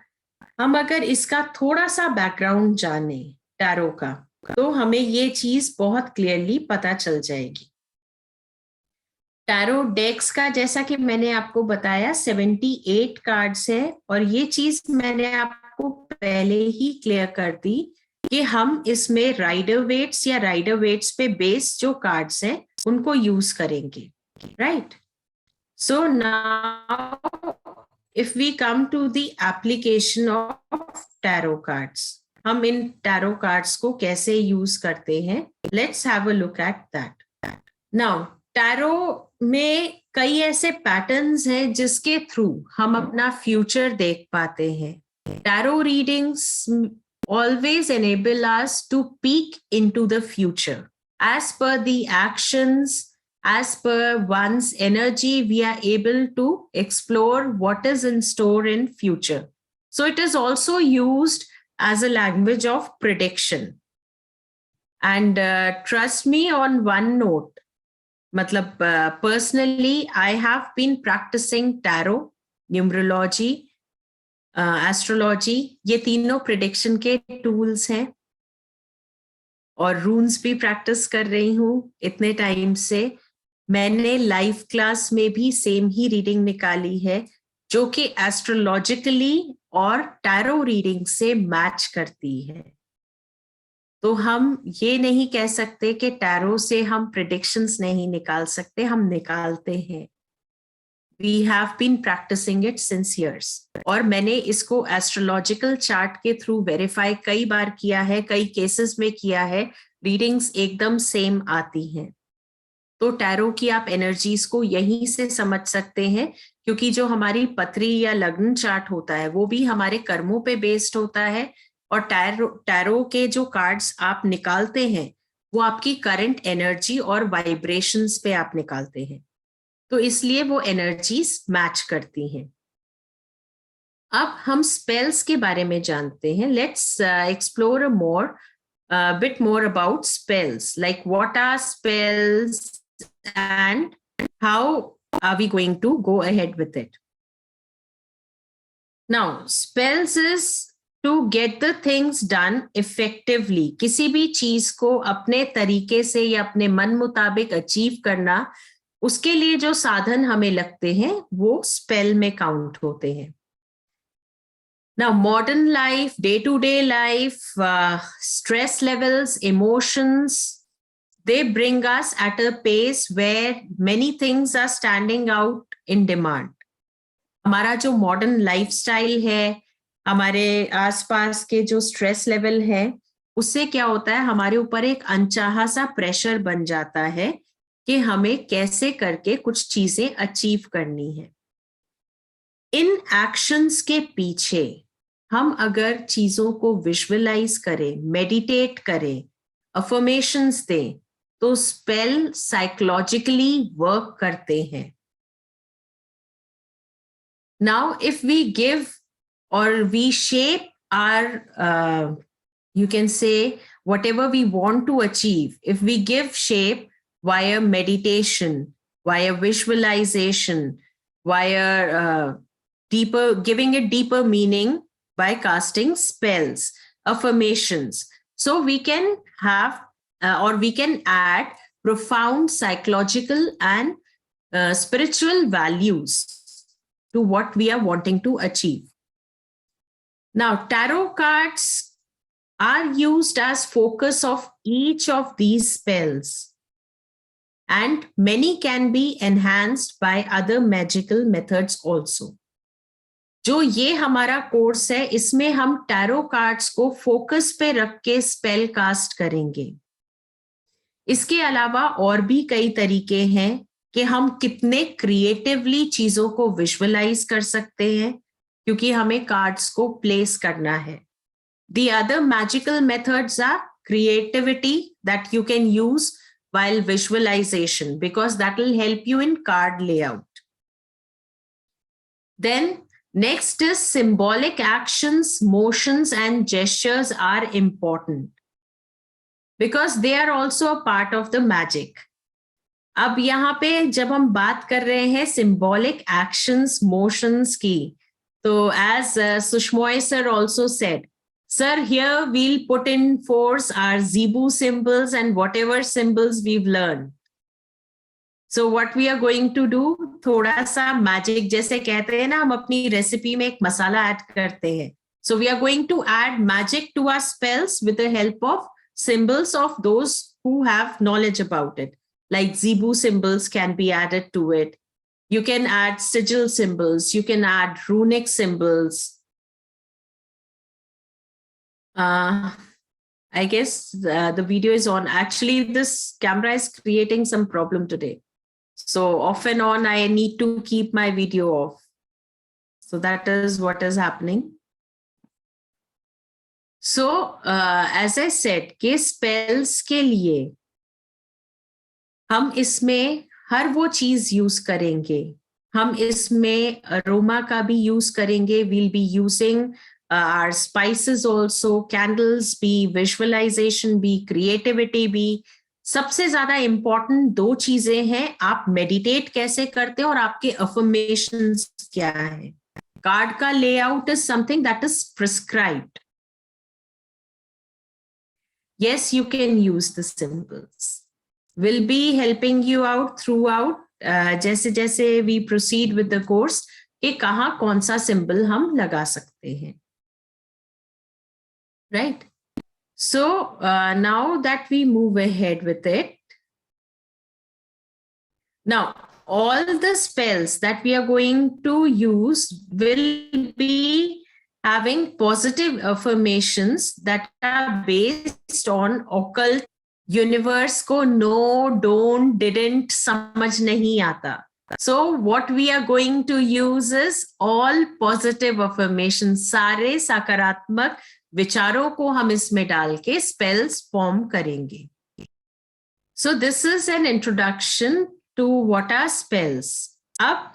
हम अगर इसका थोड़ा सा बैकग्राउंड जाने tarot का, तो हमें ये चीज बहुत क्लियरली पता चल जाएगी। टैरो डेक्स का जैसा कि मैंने आपको बताया 78 कार्ड्स है, और ये चीज मैंने आपको पहले ही क्लियर कर दी कि हम इसमें राइडर वेट्स या राइडर वेट्स पे बेस्ड जो कार्ड्स हैं उनको यूज करेंगे, right? So now if we come to the application of tarot cards, हम इन टैरो कार्ड्स को कैसे यूज करते हैं, let's have a look at that. Now tarot में कई ऐसे पैटर्न्स हैं जिसके थ्रू हम अपना फ्यूचर देख पाते हैं। Tarot readings always enable us to peek into the future. As per the actions, as per one's energy, we are able to explore what is in store in future. So it is also used as a language of prediction. And trust me on one note, matlab, personally, I have been practicing tarot, numerology, astrology, ये तीनों prediction के tools हैं, और रून्स भी practice कर रही हूँ इतने टाइम से। मैंने लाइव क्लास में भी सेम ही रीडिंग निकाली है जो कि एस्ट्रोलॉजिकली और टैरो रीडिंग से मैच करती है। तो हम ये नहीं कह सकते कि टैरो से हम प्रिडिक्शंस नहीं निकाल सकते, हम निकालते हैं। We have been practicing it since years. और मैंने इसको एस्ट्रोलॉजिकल चार्ट के थ्रू वेरीफाई कई बार किया है, कई केसेस में किया है, रीडिंग्स एकदम सेम आती हैं। तो टैरो की आप एनर्जीज को यहीं से समझ सकते हैं, क्योंकि जो हमारी पत्री या लग्न चार्ट होता है वो भी हमारे कर्मों पे बेस्ड होता है, और टैरो के जो कार्ड्स आप निकालते हैं वो आपकी करंट एनर्जी और वाइब्रेशंस पे आप निकालते हैं, तो इसलिए वो एनर्जीज मैच करती हैं। अब हम स्पेल्स के बारे में जानते हैं। Let's explore more a bit more about spells, like what are spells and how are we going to go ahead with it. Now, spells is to get the things done effectively. किसी भी चीज को अपने तरीके से या अपने मन मुताबिक अचीव करना, उसके लिए जो साधन हमें लगते हैं वो स्पेल में काउंट होते हैं. Now, modern life, day-to-day life, stress levels, emotions, they bring us at a pace where many things are standing out in demand. हमारा जो मॉडर्न लाइफस्टाइल है, हमारे आसपास के जो स्ट्रेस लेवल है, उससे क्या होता है, हमारे ऊपर एक अनचाहा सा प्रेशर बन जाता है कि हमें कैसे करके कुछ चीजें अचीव करनी है. इन एक्शंस के पीछे हम अगर चीजों को विजुअलाइज करें, मेडिटेट करें, अफर्मेशंस दें, तो स्पेल साइकोलॉजिकली वर्क करते हैं. Now, if we give or we shape our, you can say, whatever we want to achieve, if we give shape via meditation, via visualization, via giving it deeper meaning by casting spells, affirmations. So we can have, or we can add profound psychological and spiritual values to what we are wanting to achieve. Now, tarot cards are used as focus of each of these spells, and many can be enhanced by other magical methods also. जो ये हमारा course है, इसमें हम tarot cards को focus पे रख के स्पेल कास्ट करेंगे. इसके अलावा और भी कई तरीके हैं कि हम कितने क्रिएटिवली चीजों को विजुअलाइज कर सकते हैं, क्योंकि हमें कार्ड्स को प्लेस करना है. The other magical methods are creativity that you can use while visualization, because that will help you in card layout. Then next is symbolic actions, motions and gestures are important because they are also a part of the magic. अब यहाँ पे जब हम बात कर रहे हैं symbolic actions, motions की, तो as Sushmoy sir also said, sir, here we'll put in force our Zebu symbols and whatever symbols we've learned. So what we are going to do, थोड़ा सा magic, जैसे कहते हैं ना, हम अपनी रेसिपी में एक मसाला ऐड करते हैं. So we are going to add magic to our spells with the help of symbols of those who have knowledge about it. Like Zebu symbols can be added to it. You can add sigil symbols. You can add runic symbols. I guess the video is on. Actually, this camera is creating some problem today. So off and on, I need to keep my video off. So that is what is happening. So as I said, के spells के लिए हम इसमें हर वो चीज use करेंगे. हम इसमें अरोमा का भी यूज करेंगे. We'll be using our spices also, candles भी, visualization भी, creativity भी. सबसे ज्यादा important दो चीजें हैं, आप meditate कैसे करते हैं और आपके affirmations क्या है. कार्ड का layout is something that is prescribed. Yes, you can use the symbols. Will be helping you out throughout जैसे जैसे we proceed with the course कि कहाँ कौन सा symbol हम लगा सकते हैं. Right? So now that we move ahead with it, now all the spells that we are going to use will be having positive affirmations that are based on occult. Universe को no, don't, didn't समझ नहीं आता. So what we are going to use is all positive affirmations. सारे सकारात्मक विचारों को हम इसमें डाल के spells form करेंगे. So this is an introduction to what are spells. अब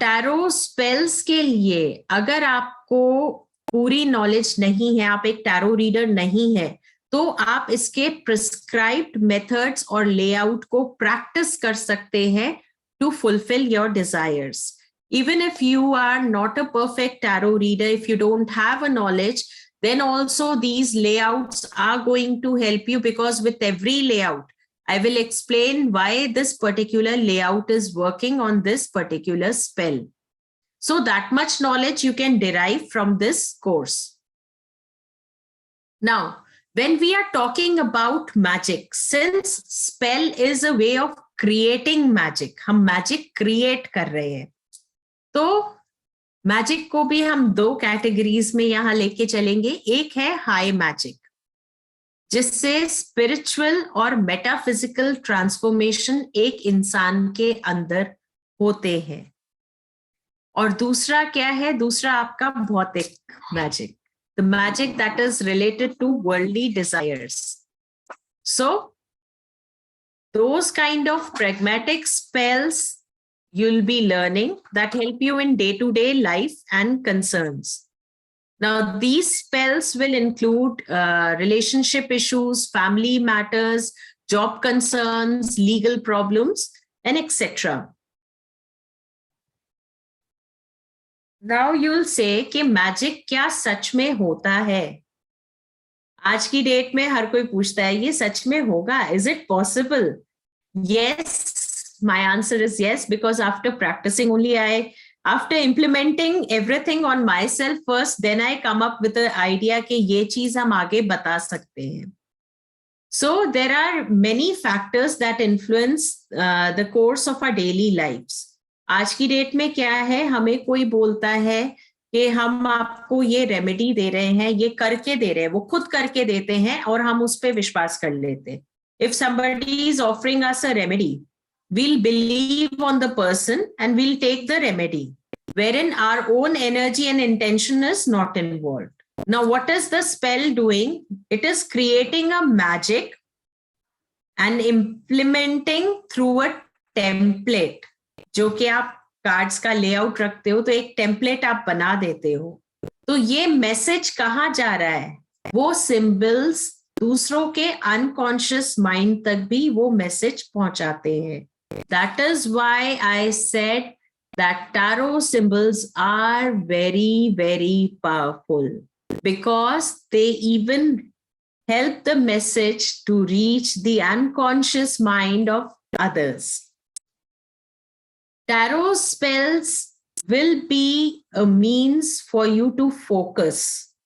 tarot spells के लिए अगर आपको पूरी नॉलेज नहीं है, आप एक टैरो रीडर नहीं है, तो आप इसके प्रिस्क्राइब्ड मेथड्स और लेआउट को प्रैक्टिस कर सकते हैं to fulfil your desires. Even if you are not a perfect tarot reader, if you don't have a knowledge, then also these layouts are going to help you, because with every layout, I will explain why this particular layout is working on this particular spell. So that much knowledge you can derive from this course. Now, when we are talking about magic, since spell is a way of creating magic, हम magic create कर रहे हैं, तो magic को भी हम दो categories में यहां लेके चलेंगे. एक है हाई मैजिक, जिससे स्पिरिचुअल और मेटाफिजिकल ट्रांसफॉर्मेशन एक इंसान के अंदर होते हैं. और दूसरा क्या है? दूसरा आपका भौतिक magic, the magic that is related to worldly desires. So those kind of pragmatic spells you'll be learning that help you in day-to-day life and concerns. Now, these spells will include relationship issues, family matters, job concerns, legal problems, and etc. Now, you'll say कि magic क्या सच में होता है? आज की date में हर कोई पूछता है, ये सच में होगा? Is it possible? Yes. My answer is yes, because after practicing only, after implementing everything on myself first, then I come up with the idea कि ये चीज हम आगे बता सकते हैं. So there are many factors that influence the course of our daily lives. आज की डेट में क्या है, हमें कोई बोलता है कि हम आपको ये रेमेडी दे रहे हैं, ये करके दे रहे हैं, वो खुद करके देते हैं और हम उस पर विश्वास कर लेते हैं. If somebody is offering us a remedy, we'll believe on the person and we'll take the remedy, wherein our own energy and intention is not involved. Now, what is the spell doing? It is creating a magic and implementing through a template. जो कि आप cards का layout रखते हो, तो एक template आप बना देते हो. तो ये मैसेज कहाँ जा रहा है? वो सिंबल्स दूसरों के अनकॉन्शियस माइंड तक भी वो मैसेज पहुंचाते हैं. That is why I said that tarot symbols are very, very powerful, because they even help the message to reach the unconscious mind of others. Tarot spells will be a means for you to focus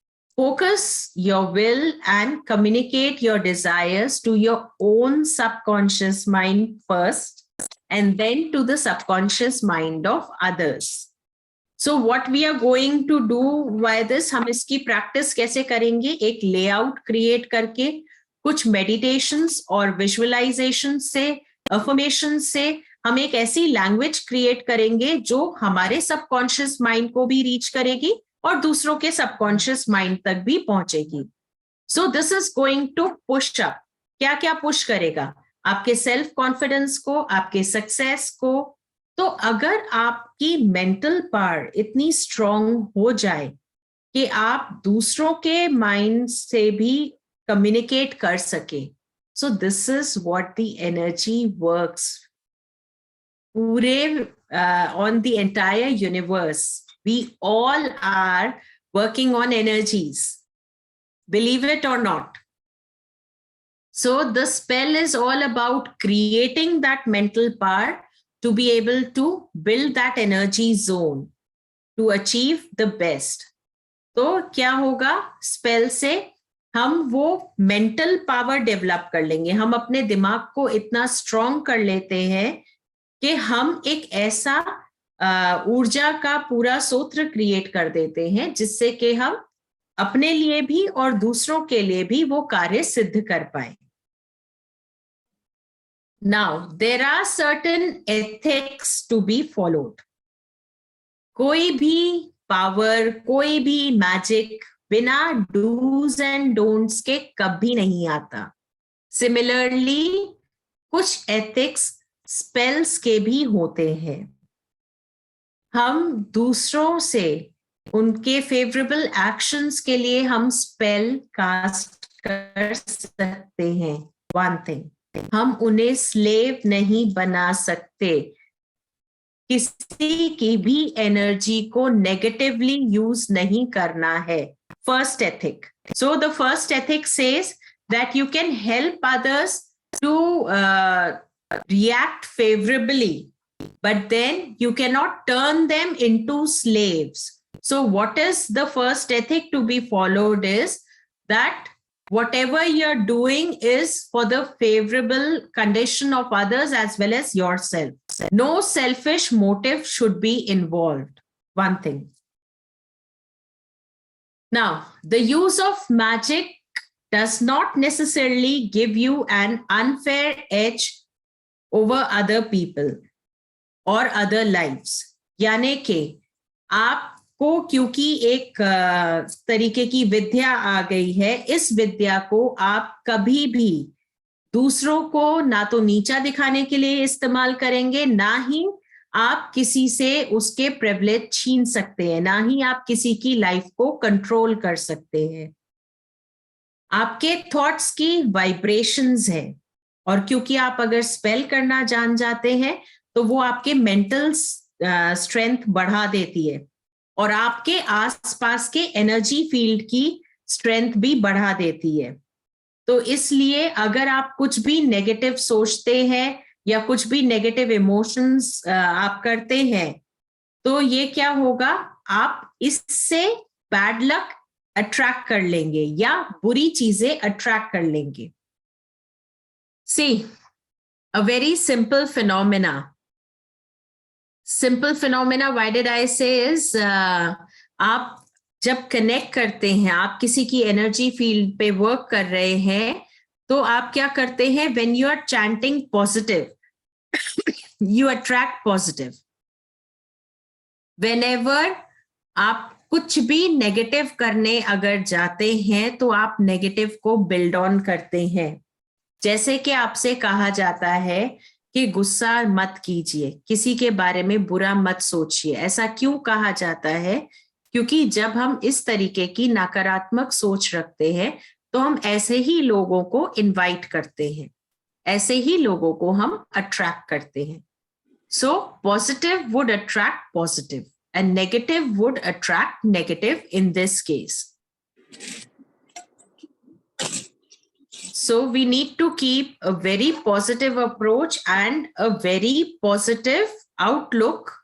your will and communicate your desires to your own subconscious mind first, and then to the subconscious mind of others. So what we are going to do by this, हम इसकी practice कैसे करेंगे? एक layout create करके, कुछ meditations और visualizations से, affirmations से हम एक ऐसी language create करेंगे जो हमारे subconscious mind को भी reach करेगी और दूसरों के subconscious mind तक भी पहुंचेगी. So this is going to push up. क्या क्या push करेगा? आपके सेल्फ कॉन्फिडेंस को, आपके सक्सेस को. तो अगर आपकी मेंटल पावर इतनी स्ट्रॉन्ग हो जाए कि आप दूसरों के माइंड से भी कम्युनिकेट कर सके, so this is what the energy works पूरे on the entire universe. We all are working on energies, believe it or not. So the spell is all about creating that mental power to be able to build that energy zone to achieve the best. तो क्या होगा? Spell से हम वो mental power develop कर लेंगे. हम अपने दिमाग को इतना स्ट्रॉन्ग कर लेते हैं कि हम एक ऐसा ऊर्जा का पूरा सूत्र क्रिएट कर देते हैं जिससे कि हम अपने लिए भी और दूसरों के लिए भी वो कार्य सिद्ध कर पाए. Now, there are certain ethics to be followed. कोई भी पावर, कोई भी मैजिक बिना डूज एंड डोंट्स के कभी नहीं आता. सिमिलरली कुछ एथिक्स स्पेल्स के भी होते हैं. हम दूसरों से उनके फेवरेबल एक्शंस के लिए हम स्पेल कास्ट कर सकते हैं. वन थिंग, हम उन्हें स्लेव नहीं बना सकते. किसी की भी एनर्जी को नेगेटिवली यूज नहीं करना है. First ethic. So the first ethic says that you can help others to react favorably, but then you cannot turn them into slaves. So what is the first ethic to be followed is that whatever you're doing is for the favorable condition of others as well as yourself. No selfish motive should be involved. One thing. Now, the use of magic does not necessarily give you an unfair edge over other people or other lives. यानी कि आपको क्योंकि एक तरीके की विद्या आ गई है, इस विद्या को आप कभी भी दूसरों को ना तो नीचा दिखाने के लिए इस्तेमाल करेंगे, ना ही आप किसी से उसके प्रिविलेज छीन सकते हैं, ना ही आप किसी की लाइफ को कंट्रोल कर सकते हैं. आपके थॉट्स की वाइब्रेशंस है, और क्योंकि आप अगर स्पेल करना जान जाते हैं तो वो आपके मेंटल स्ट्रेंथ बढ़ा देती है और आपके आसपास के एनर्जी फील्ड की स्ट्रेंथ भी बढ़ा देती है. तो इसलिए अगर आप कुछ भी नेगेटिव सोचते हैं या कुछ भी नेगेटिव इमोशंस आप करते हैं, तो ये क्या होगा, आप इससे बैड लक अट्रैक्ट कर लेंगे या बुरी चीजें अट्रैक्ट कर लेंगे. See, a very simple phenomena. Simple phenomena, why did I say is, आप जब कनेक्ट करते हैं, आप किसी की एनर्जी फील्ड पे वर्क कर रहे हैं, तो आप क्या करते हैं, when you are chanting positive, you attract positive. Whenever आप कुछ भी नेगेटिव करने अगर जाते हैं तो आप नेगेटिव को बिल्ड ऑन करते हैं. जैसे कि आपसे कहा जाता है कि गुस्सा मत कीजिए, किसी के बारे में बुरा मत सोचिए. ऐसा क्यों कहा जाता है? क्योंकि जब हम इस तरीके की नकारात्मक सोच रखते हैं तो हम ऐसे ही लोगों को इनवाइट करते हैं, ऐसे ही लोगों को हम अट्रैक्ट करते हैं. So positive would attract positive and negative would attract negative in this case. So we need to keep a very positive approach and a very positive outlook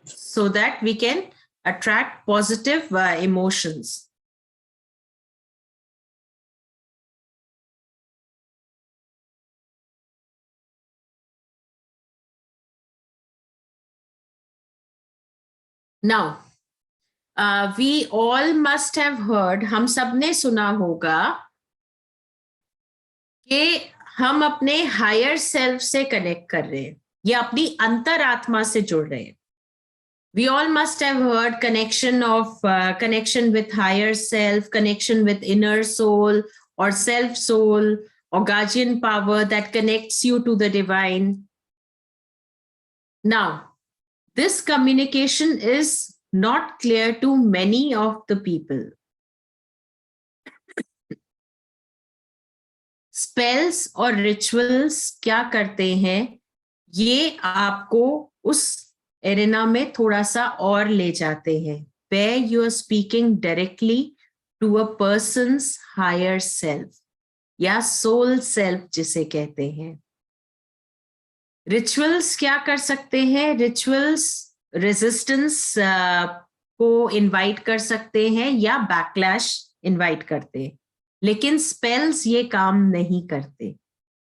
so that we can attract positive emotions. Now, we all must have heard, हम सबने सुना होगा कि हम अपने higher self से connect कर रहे हैं या अपनी अंतरात्मा से जुड़ रहे हैं. We all must have heard connection with higher self, connection with inner soul or self soul or guardian power that connects you to the divine. Now, this communication is not clear to many of the people. Spells और rituals क्या करते हैं, ये आपको उस arena में थोड़ा सा और ले जाते हैं, where you are speaking directly to a person's higher self या soul self जिसे कहते हैं. रिचुअल्स क्या कर सकते हैं? रिचुअल्स रेजिस्टेंस को इनवाइट कर सकते हैं या बैकलैश इनवाइट करते हैं, लेकिन स्पेल्स ये काम नहीं करते,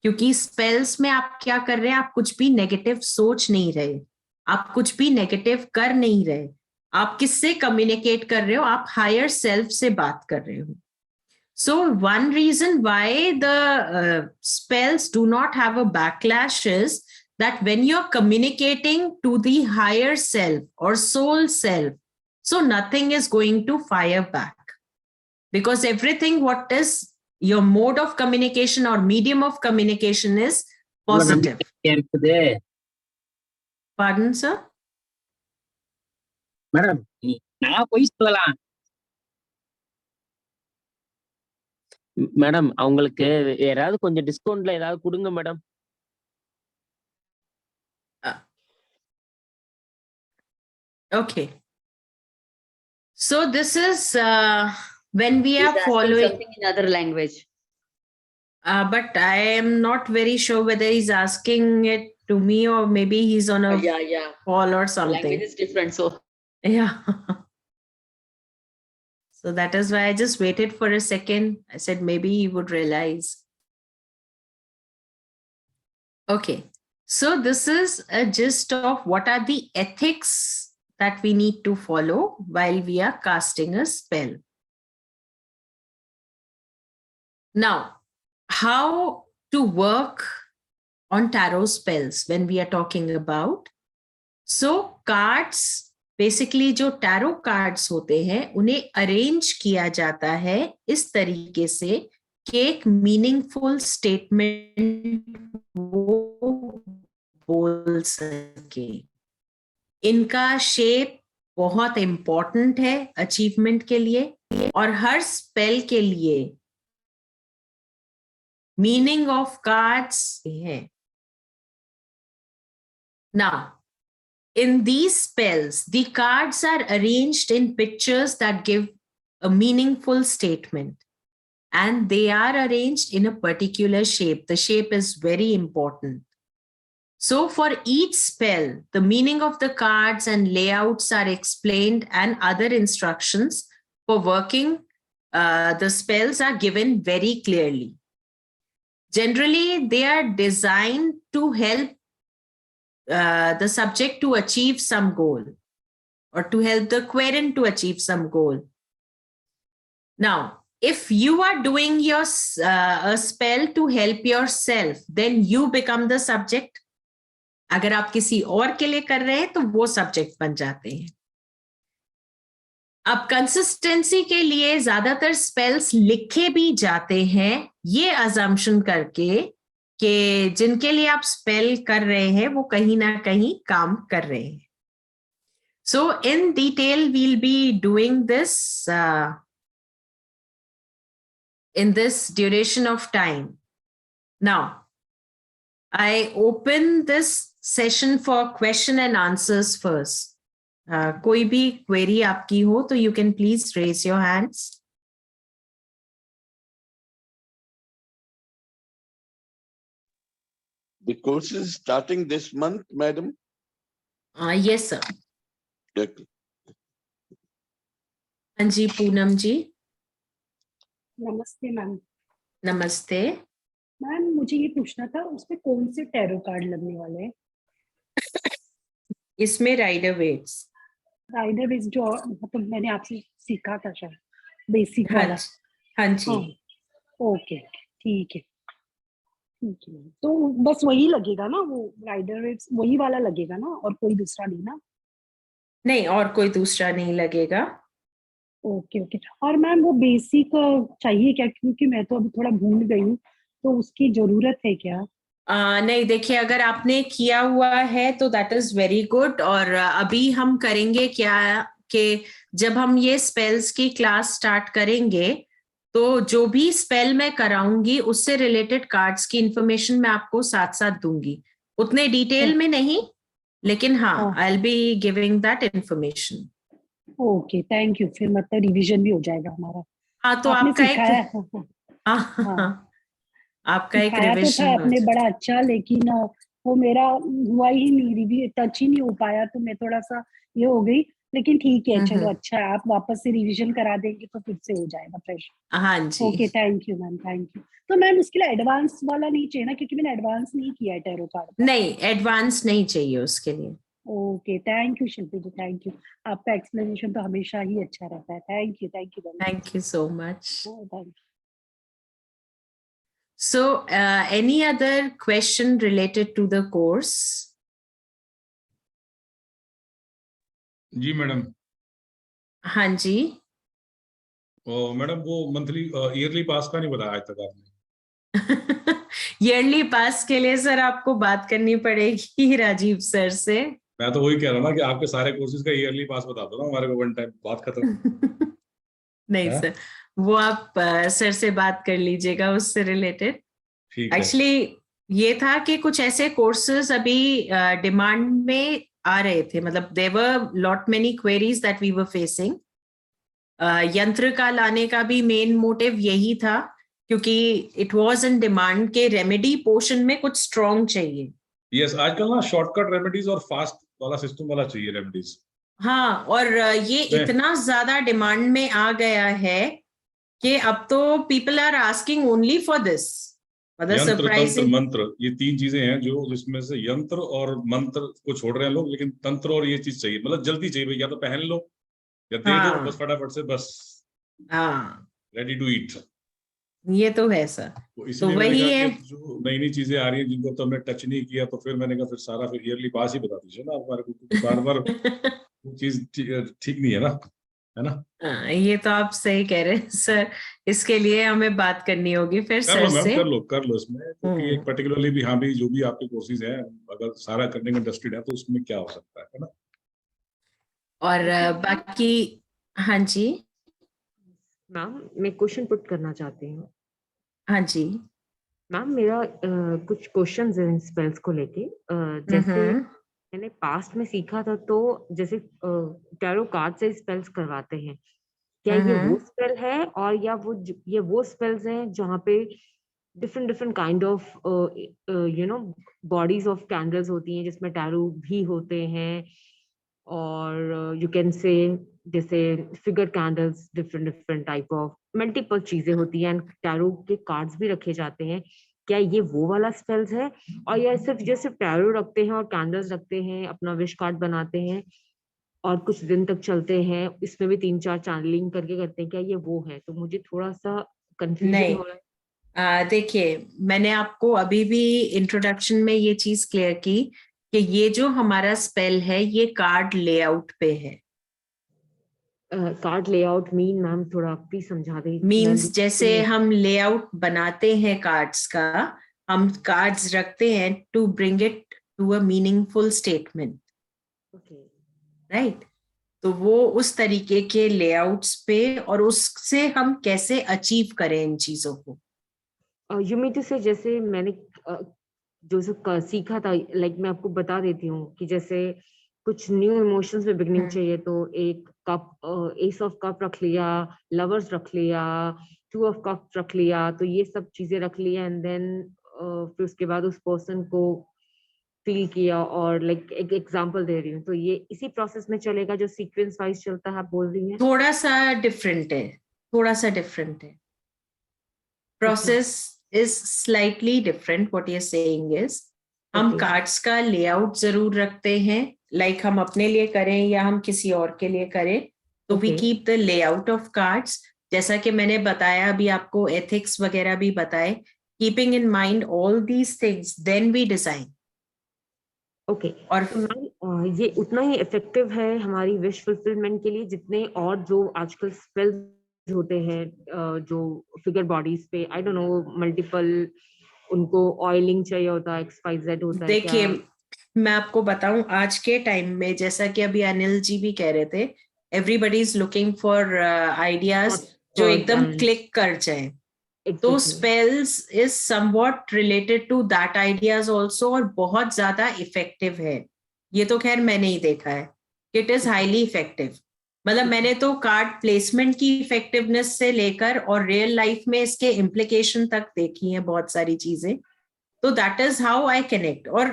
क्योंकि स्पेल्स में आप क्या कर रहे हैं, आप कुछ भी नेगेटिव सोच नहीं रहे, आप कुछ भी नेगेटिव कर नहीं रहे. आप किससे कम्युनिकेट कर रहे हो? आप हायर सेल्फ से बात कर रहे हो. So one reason why the spells do not have a backlash is that when you're communicating to the higher self or soul self, so nothing is going to fire back, because everything what is your mode of communication or medium of communication is positive. Madam, Pardon, sir? Madam, நான் பொய் சொல்லலாம். Madam அவங்களுக்கு யாராவது கொஞ்சம் டிஸ்கவுண்ட்ல ஏதாவது கொடுங்க madam. Okay. So this is when we He's are asking following, something in other language. but I am not very sure whether he's asking it to me or maybe he's on a Yeah. call or Language something. is different, so Yeah. So that is why I just waited for a second. I said maybe he would realize. Okay. So this is a gist of what are the ethics that we need to follow while we are casting a spell. Now, how to work on tarot spells when we are talking about? So cards, basically जो tarot cards होते हैं उन्हें arrange किया जाता है इस तरीके से कि एक meaningful statement वो बोल सके. इनका शेप बहुत इंपॉर्टेंट है अचीवमेंट के लिए और हर स्पेल के लिए मीनिंग ऑफ कार्ड्स है. Now, in these spells, the cards are arranged in pictures that give a meaningful statement, and they are arranged in a particular shape. The shape is very important. So for each spell, the meaning of the cards and layouts are explained and other instructions for working the spells are given very clearly. Generally, they are designed to help the subject to achieve some goal or to help the querent to achieve some goal. Now, if you are doing your a spell to help yourself, then you become the subject. अगर आप किसी और के लिए कर रहे हैं तो वो सब्जेक्ट बन जाते हैं. अब कंसिस्टेंसी के लिए ज्यादातर स्पेल्स लिखे भी जाते हैं ये अजम्पशन करके कि जिनके लिए आप स्पेल कर रहे हैं वो कहीं ना कहीं काम कर रहे हैं. So in detail we'll be doing this in this duration of time. Now, I open this session for question and answers first. कोई भी query आपकी हो तो you can please raise your hands. The course is starting this month, madam? Yes, sir. Okay. हाँ जी, पूनम जी. नमस्ते ma'am. नमस्ते. Ma'am मुझे ये पूछना था उसमें कौन से टैरो कार्ड लगने वाले हैं? इसमें राइडर वेट्स. राइडर वेट्स जो मतलब मैंने आपसे सीखा था शायद बेसिक वाला. हाँ जी. ओके ठीक है. तो बस वही लगेगा ना, वो राइडर वेट्स वही वाला लगेगा ना, और कोई दूसरा नहीं ना? नहीं, और कोई दूसरा नहीं लगेगा. ओके. और मैम वो बेसिक चाहिए क्या, क्योंकि मैं तो अभी थोड़ा भूल गई हूँ, तो उसकी जरूरत है क्या? नहीं, देखिए अगर आपने किया हुआ है तो दैट इज वेरी गुड. और अभी हम करेंगे क्या कि जब हम ये स्पेल्स की क्लास स्टार्ट करेंगे तो जो भी स्पेल मैं कराऊंगी उससे रिलेटेड कार्ड्स की इंफॉर्मेशन मैं आपको साथ साथ दूंगी. उतने डिटेल में नहीं, लेकिन हाँ, I will be giving that information. Okay, thank you. फिर मतलब रिवीजन भी हो जाएगा हमारा. हाँ, तो आपका एक आपका एक रिवीजन था आपने बड़ा अच्छा, लेकिन वो मेरा हुआ ही नहीं, रिव्यू टच ही नहीं हो पाया, तो मैं थोड़ा सा ये हो गई. लेकिन ठीक है, चलो अच्छा है, आप वापस से रिवीजन करा देंगे तो फिर से हो जाएगा फ्रेश. हाँ जी. Okay, thank you ma'am, thank you. तो मैम उसके लिए एडवांस वाला नहीं चाहिए ना, क्योंकि मैंने एडवांस नहीं किया है टैरो कार्ड. नहीं, एडवांस नहीं चाहिए उसके लिए. Okay, thank you Shilpi ji, thank you. आपका एक्सप्लेनेशन तो हमेशा ही अच्छा रहता है. Thank you. Thank you so much. Thank you. So, any other question related to the course? जी मैडम. हाँ जी. मैडम वो मंथली ईयरली पास का नहीं बताया आज तक आपने. ईयरली पास के लिए सर आपको बात करनी पड़ेगी राजीव सर से. मैं तो वही कह रहा हूँ ना कि आपके सारे कोर्सेज का ईयरली पास बता दो ना हमारे को, वन टाइम बात खत्म। नहीं हाँ? सर, वो आप सर से बात कर लीजिएगा उससे रिलेटेड। ठीक है। एक्चुअली ये था कि कुछ ऐसे कोर्सेज अभी डिमांड में आ रहे थे, मतलब there were lot many queries that we were facing. यंत्र का लाने का भी मेन मोटिव यही था, क्योंकि इट वाज इन डिमांड के रेमेडी पोर्शन में कुछ स्ट्रॉन्ग चाहिए। यस, आजकल ना शॉर्टकट रेमेडीज और फास्ट वाला सिस्टम वाला चाहिए रेमेडीज। हाँ, और ये इतना ज्यादा डिमांड में आ गया है कि अब तो people are asking only for this. यंत्र, तंत्र, सरप्राइजिंग, मंत्र, ये 3 चीजें हैं जो जिसमें से यंत्र और मंत्र को छोड़ रहे हैं लोग, लेकिन तंत्र और ये चीज चाहिए, मतलब जल्दी चाहिए भाई, या तो पहन लो या दे दो, बस फटाफट से, बस हाँ रेडी टू ईट। ये तो है सर। तो इसलिए मैंने वही कहा है। कि जो नई नई चीजें आ रही हैं जिनको तो हमने टच नहीं किया, तो फिर मैंने कहा फिर सारा फिर ईयरली पास ही बता दीजिए ना हमारे को, क्योंकि बार बार वो चीज ठीक नहीं है ना, है ना? हाँ, ये तो आप सही कह रहे हैं सर, इसके लिए हमें बात करनी होगी फिर कर लो सर मैम, से। कर लो इसमें, क्योंकि एक पर्टिकुलरली भी, हाँ भी जो भी आपके कोर्सेज हैं, अगर सारा करने में इंटरेस्टेड है तो उसमें क्या हो सकता है ना? और बाकी, हाँ जी मैम मैं क्वेश्चन पुट करना चाहती हूँ। हाँ जी। मैम मेरा कुछ क्वेश्चंस हैं स्पेल्स को लेके। जैसे मैंने पास्ट में सीखा था, तो जैसे टैरो कार्ड से स्पेल्स करवाते हैं, क्या ये वो स्पेल है, और या ये वो स्पेल्स हैं जहाँ पे different different kind of bodies of candles होती हैं, जिसमें टैरो भी होते हैं, और यू कैन से जैसे figure candles, different different type of multiple चीजें होती हैं, एंड टैरो के कार्ड्स भी रखे जाते हैं। क्या ये वो वाला स्पेल्स है, और या सिर्फ जैसे टैरो रखते हैं और कैंडल्स रखते हैं, अपना विश कार्ड बनाते हैं और कुछ दिन तक चलते हैं, इसमें भी 3-4 चैनलिंग करके करते हैं, क्या ये वो है? तो मुझे थोड़ा सा कंफ्यूजन हो रहा है। देखिए, मैंने आपको अभी भी इंट्रोडक्शन में ये चीज क्लियर की कि ये जो हमारा स्पेल है ये कार्ड लेआउट पे है। कार्ड लेआउट मीन मैम थोड़ा प्लीज समझा दें। मीन्स जैसे हम लेआउट बनाते हैं कार्ड्स का, हम कार्ड्स रखते हैं to bring it to a meaningful statement, right? तो वो उस तरीके के लेआउट्स पे, और उससे हम कैसे अचीव करें इन चीजों को। यू मीन टू से जैसे मैंने जो सीखा था, लाइक मैं आपको बता देती हूँ कि जैसे कुछ न्यू इमोशंस में बिगनिंग चाहिए, तो एक कप, एस ऑफ कप रख लिया, लवर्स रख लिया, 2 ऑफ कप रख लिया, तो ये सब चीजें रख लिया, एंड देन फिर उसके बाद उस पर्सन को फील किया, और लाइक एक एग्जांपल दे रही हूँ, तो ये इसी प्रोसेस में चलेगा जो सीक्वेंस वाइज चलता है, आप बोल रही हैं? थोड़ा सा डिफरेंट है, process is slightly different. What you are saying is, हम कार्ड्स का लेआउट जरूर रखते हैं, लाइक हम अपने लिए करें या हम किसी और के लिए करें, तो we keep the layout of cards, जैसा कि मैंने बताया अभी आपको, एथिक्स वगैरह भी बताए, keeping in mind all these things, then we design. Okay, और तो ये उतना ही इफेक्टिव है हमारी विश फुलफिलमेंट के लिए जितने और जो आजकल स्पेल्स होते हैं, जो फिगर बॉडीज पे, आई डोंट नो, मल्टीपल उनको ऑयलिंग चाहिए होता है, XYZ होता है। देखिए, मैं आपको बताऊं, आज के टाइम में, जैसा कि अभी अनिल जी भी कह रहे थे, everybody is looking for ideas जो एकदम क्लिक कर जाए। तो spells is somewhat related to that ideas also, और बहुत ज्यादा इफेक्टिव है। ये तो खैर मैंने ही देखा है, इट इज हाईली इफेक्टिव। मतलब मैंने तो कार्ड प्लेसमेंट की इफेक्टिवनेस से लेकर और रियल लाइफ में इसके इम्प्लीकेशन तक देखी है बहुत सारी चीजें। तो that is how I connect. और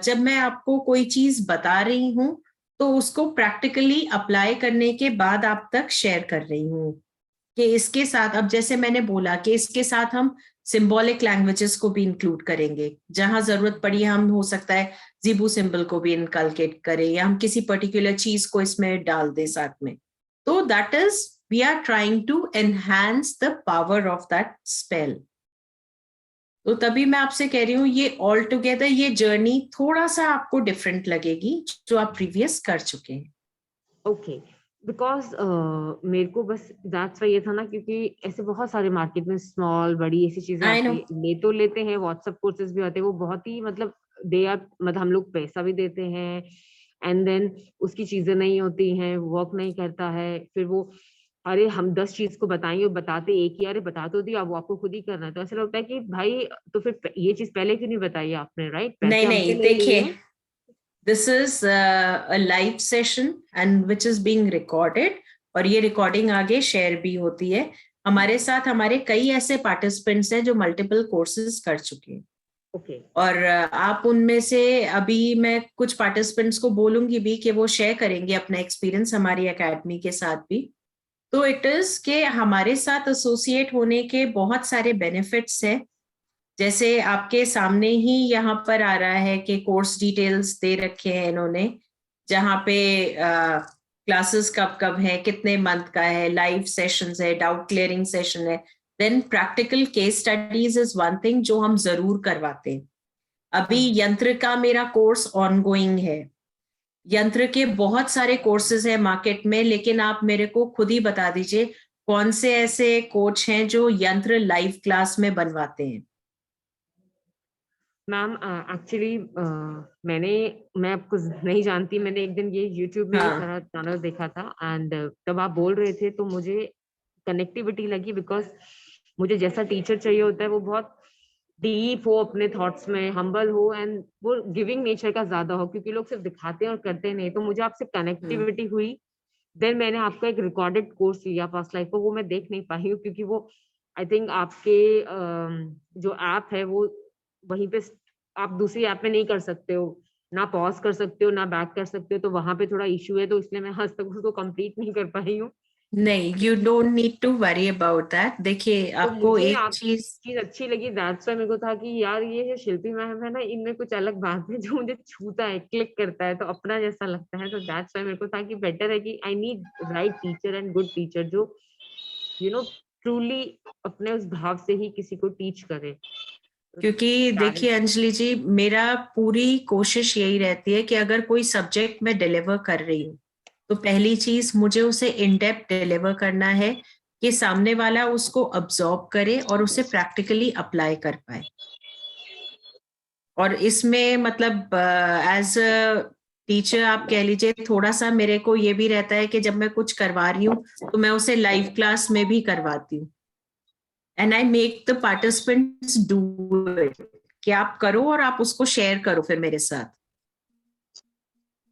जब मैं आपको कोई चीज बता रही हूँ तो उसको प्रैक्टिकली अप्लाई करने के बाद आप तक शेयर कर रही हूँ कि इसके साथ, अब जैसे मैंने बोला कि इसके साथ हम सिंबॉलिक लैंग्वेजेस को भी इंक्लूड करेंगे, जहां जरूरत पड़ी हम हो सकता है जीबू सिंबल को भी इनकलकेट करें, या हम किसी पर्टिकुलर चीज को इसमें डाल दें साथ में। तो that is, we are trying to enhance the power of that spell. तो तभी मैं आपसे कह रही हूँ, ये ऑल टुगेदर ये जर्नी थोड़ा सा आपको डिफरेंट लगेगी जो आप प्रीवियस कर चुके हैं। ओके, बिकॉज मेरे को बस दैट्स वाई ये था ना, क्योंकि ऐसे बहुत सारे मार्केट में स्मॉल बड़ी ऐसी चीजें आती है, ले तो लेते हैं, व्हाट्सएप कोर्सेज भी आते हैं, वो बहुत ही मतलब दे आर, मतलब हम लोग पैसा भी देते हैं, एंड देन उसकी चीजें नहीं होती हैं, वर्क नहीं करता है, फिर वो अरे हम 10 चीज को बताएंगे, बताते एक ही, अरे बता तो दिया, वो आपको खुद ही करना है। तो ऐसा लगता है कि भाई तो फिर ये चीज पहले क्यों नहीं बताई आपने, राइट? पैसे नहीं हमसे नहीं, ले लिए देखिए, हैं। This is a live session and which is being recorded, और ये रिकॉर्डिंग आगे शेयर भी होती है। हमारे साथ हमारे कई ऐसे पार्टिसिपेंट्स हैं जो मल्टीपल कोर्सेज कर चुके हैं, ओके और आप उनमें से अभी मैं कुछ पार्टिसिपेंट्स को बोलूंगी भी कि वो शेयर करेंगे अपना एक्सपीरियंस हमारी एकेडमी के साथ भी। तो इट इज के हमारे साथ एसोसिएट होने के बहुत सारे बेनिफिट्स हैं, जैसे आपके सामने ही यहाँ पर आ रहा है कि कोर्स डिटेल्स दे रखे हैं इन्होंने, जहाँ पे क्लासेस कब कब है, कितने मंथ का है, लाइव सेशंस है, डाउट क्लियरिंग सेशन है, then practical case studies is one thing जो हम जरूर करवाते हैं। अभी यंत्र का मेरा कोर्स ऑनगोइंग है, यंत्र के बहुत सारे कोर्सेज है मार्केट में, लेकिन आप मेरे को खुद ही बता दीजिए कौन से ऐसे कोच हैं जो यंत्र लाइव क्लास में बनवाते हैं। मैम एक्चुअली मैं आपको नहीं जानती, मैंने एक दिन ये YouTube में हाँ। सारा चैनल देखा था, एंड तब आप बोल रहे थे तो मुझे कनेक्टिविटी लगी, बिकॉज मुझे जैसा टीचर चाहिए होता है वो बहुत डीप हो, अपने थॉट्स में हम्बल हो, एंड वो गिविंग नेचर का ज्यादा हो, क्योंकि लोग सिर्फ दिखाते हैं और करते नहीं। तो मुझे आपसे कनेक्टिविटी हुई, देन मैंने आपका एक रिकॉर्डेड कोर्स लिया पास्ट लाइफ को, वो मैं देख नहीं पाई हूँ क्योंकि वो आई थिंक आपके जो ऐप है वो वहीं पे आप दूसरी ऐप में नहीं कर सकते हो, ना पॉज कर सकते हो ना बैक कर सकते हो, तो वहां पे थोड़ा इश्यू है, तो इसलिए मैं आज तक उसको कंप्लीट नहीं कर पाई हूँ। नहीं, you don't need to worry about that. देखिए, तो आपको मुझे एक आपकी चीज चीज अच्छी लगी, दैट्स व्हाई मेरे को था कि यार ये जो शिल्पी मैम है ना, इनमें कुछ अलग बात है जो मुझे छूता है, क्लिक करता है, तो अपना जैसा लगता है। तो दैट्स व्हाई मेरे को था कि बेटर है कि I need right teacher and good teacher जो ट्रूली अपने उस भाव से ही किसी को टीच करे। क्योंकि देखिए अंजलि जी, मेरा पूरी कोशिश यही रहती है कि अगर कोई सब्जेक्ट मैं डिलीवर कर रही हूँ तो पहली चीज मुझे उसे इन डेप्थ डिलीवर करना है कि सामने वाला उसको अब्सॉर्ब करे और उसे प्रैक्टिकली अप्लाई कर पाए। और इसमें मतलब एज अ टीचर आप कह लीजिए, थोड़ा सा मेरे को ये भी रहता है कि जब मैं कुछ करवा रही हूँ तो मैं उसे लाइव क्लास में भी करवाती हूँ, and I make the participants do it, कि आप करो और आप उसको शेयर करो फिर मेरे साथ।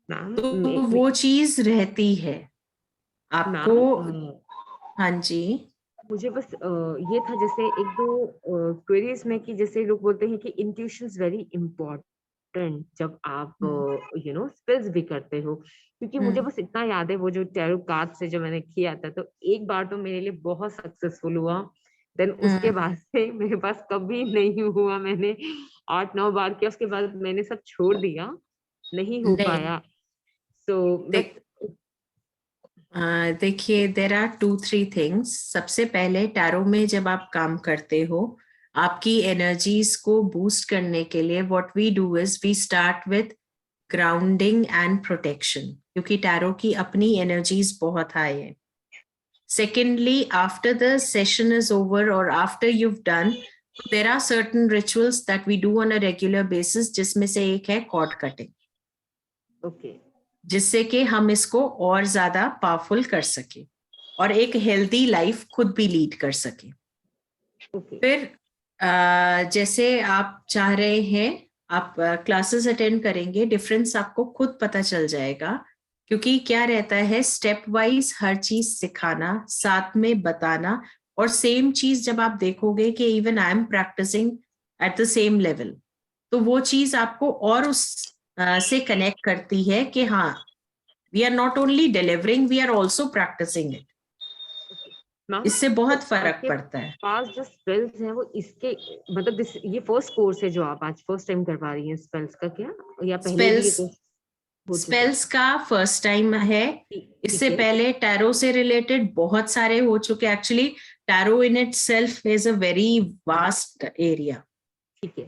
तो वो चीज रहती है आपको। हाँ जी, मुझे बस ये था, जैसे एक दो क्वेरीज में, कि जैसे लोग बोलते हैं कि इंट्यूशन इज वेरी इम्पोर्टेंट जब आप स्पेल्स भी करते हो, क्योंकि मुझे बस इतना याद है वो जो टैरो कार्ड से जो मैंने किया था, तो एक बार तो मेरे लिए बहुत सक्सेसफुल हुआ, देन उसके बाद से मेरे पास कभी नहीं हुआ। मैंने 8-9 बार किया, उसके बाद मैंने सब छोड़ दिया, नहीं हो पाया। सो देखिए, देर आर 2-3 थिंग्स। सबसे पहले टैरो में जब आप काम करते हो, आपकी एनर्जीज को बूस्ट करने के लिए what we do is we start with grounding and protection, क्योंकि टैरो की अपनी एनर्जीज बहुत हाई है। Secondly, after the session is over or after you've done, there are certain rituals that we do on a regular basis, जिसमें से एक है cord cutting, जिससे कि हम इसको और ज्यादा पावरफुल कर सके और एक हेल्दी लाइफ खुद भी लीड कर सके। फिर जैसे आप चाह रहे हैं, आप क्लासेस अटेंड करेंगे, डिफरेंस आपको खुद पता चल जाएगा, क्योंकि क्या रहता है, स्टेप वाइज हर चीज सिखाना, साथ में बताना, और सेम चीज जब आप देखोगे कि even I am practising at the same level, तो वो चीज आपको और उस से कनेक्ट करती है कि हाँ, we are not only delivering, we are also practising it. इससे बहुत फर्क पड़ता है। पास जो स्पेल्स हैं वो इसके मतलब ये फर्स्ट कोर्स है जो आप आज फर्स्ट टाइम करवा रही हैं स्पेल्स का, क्या या पहले भी स्पेल्स का फर्स्ट टाइम है? इससे पहले टैरो से रिलेटेड बहुत सारे हो चुके। Actually tarot in itself is a very vast area. ठीक है,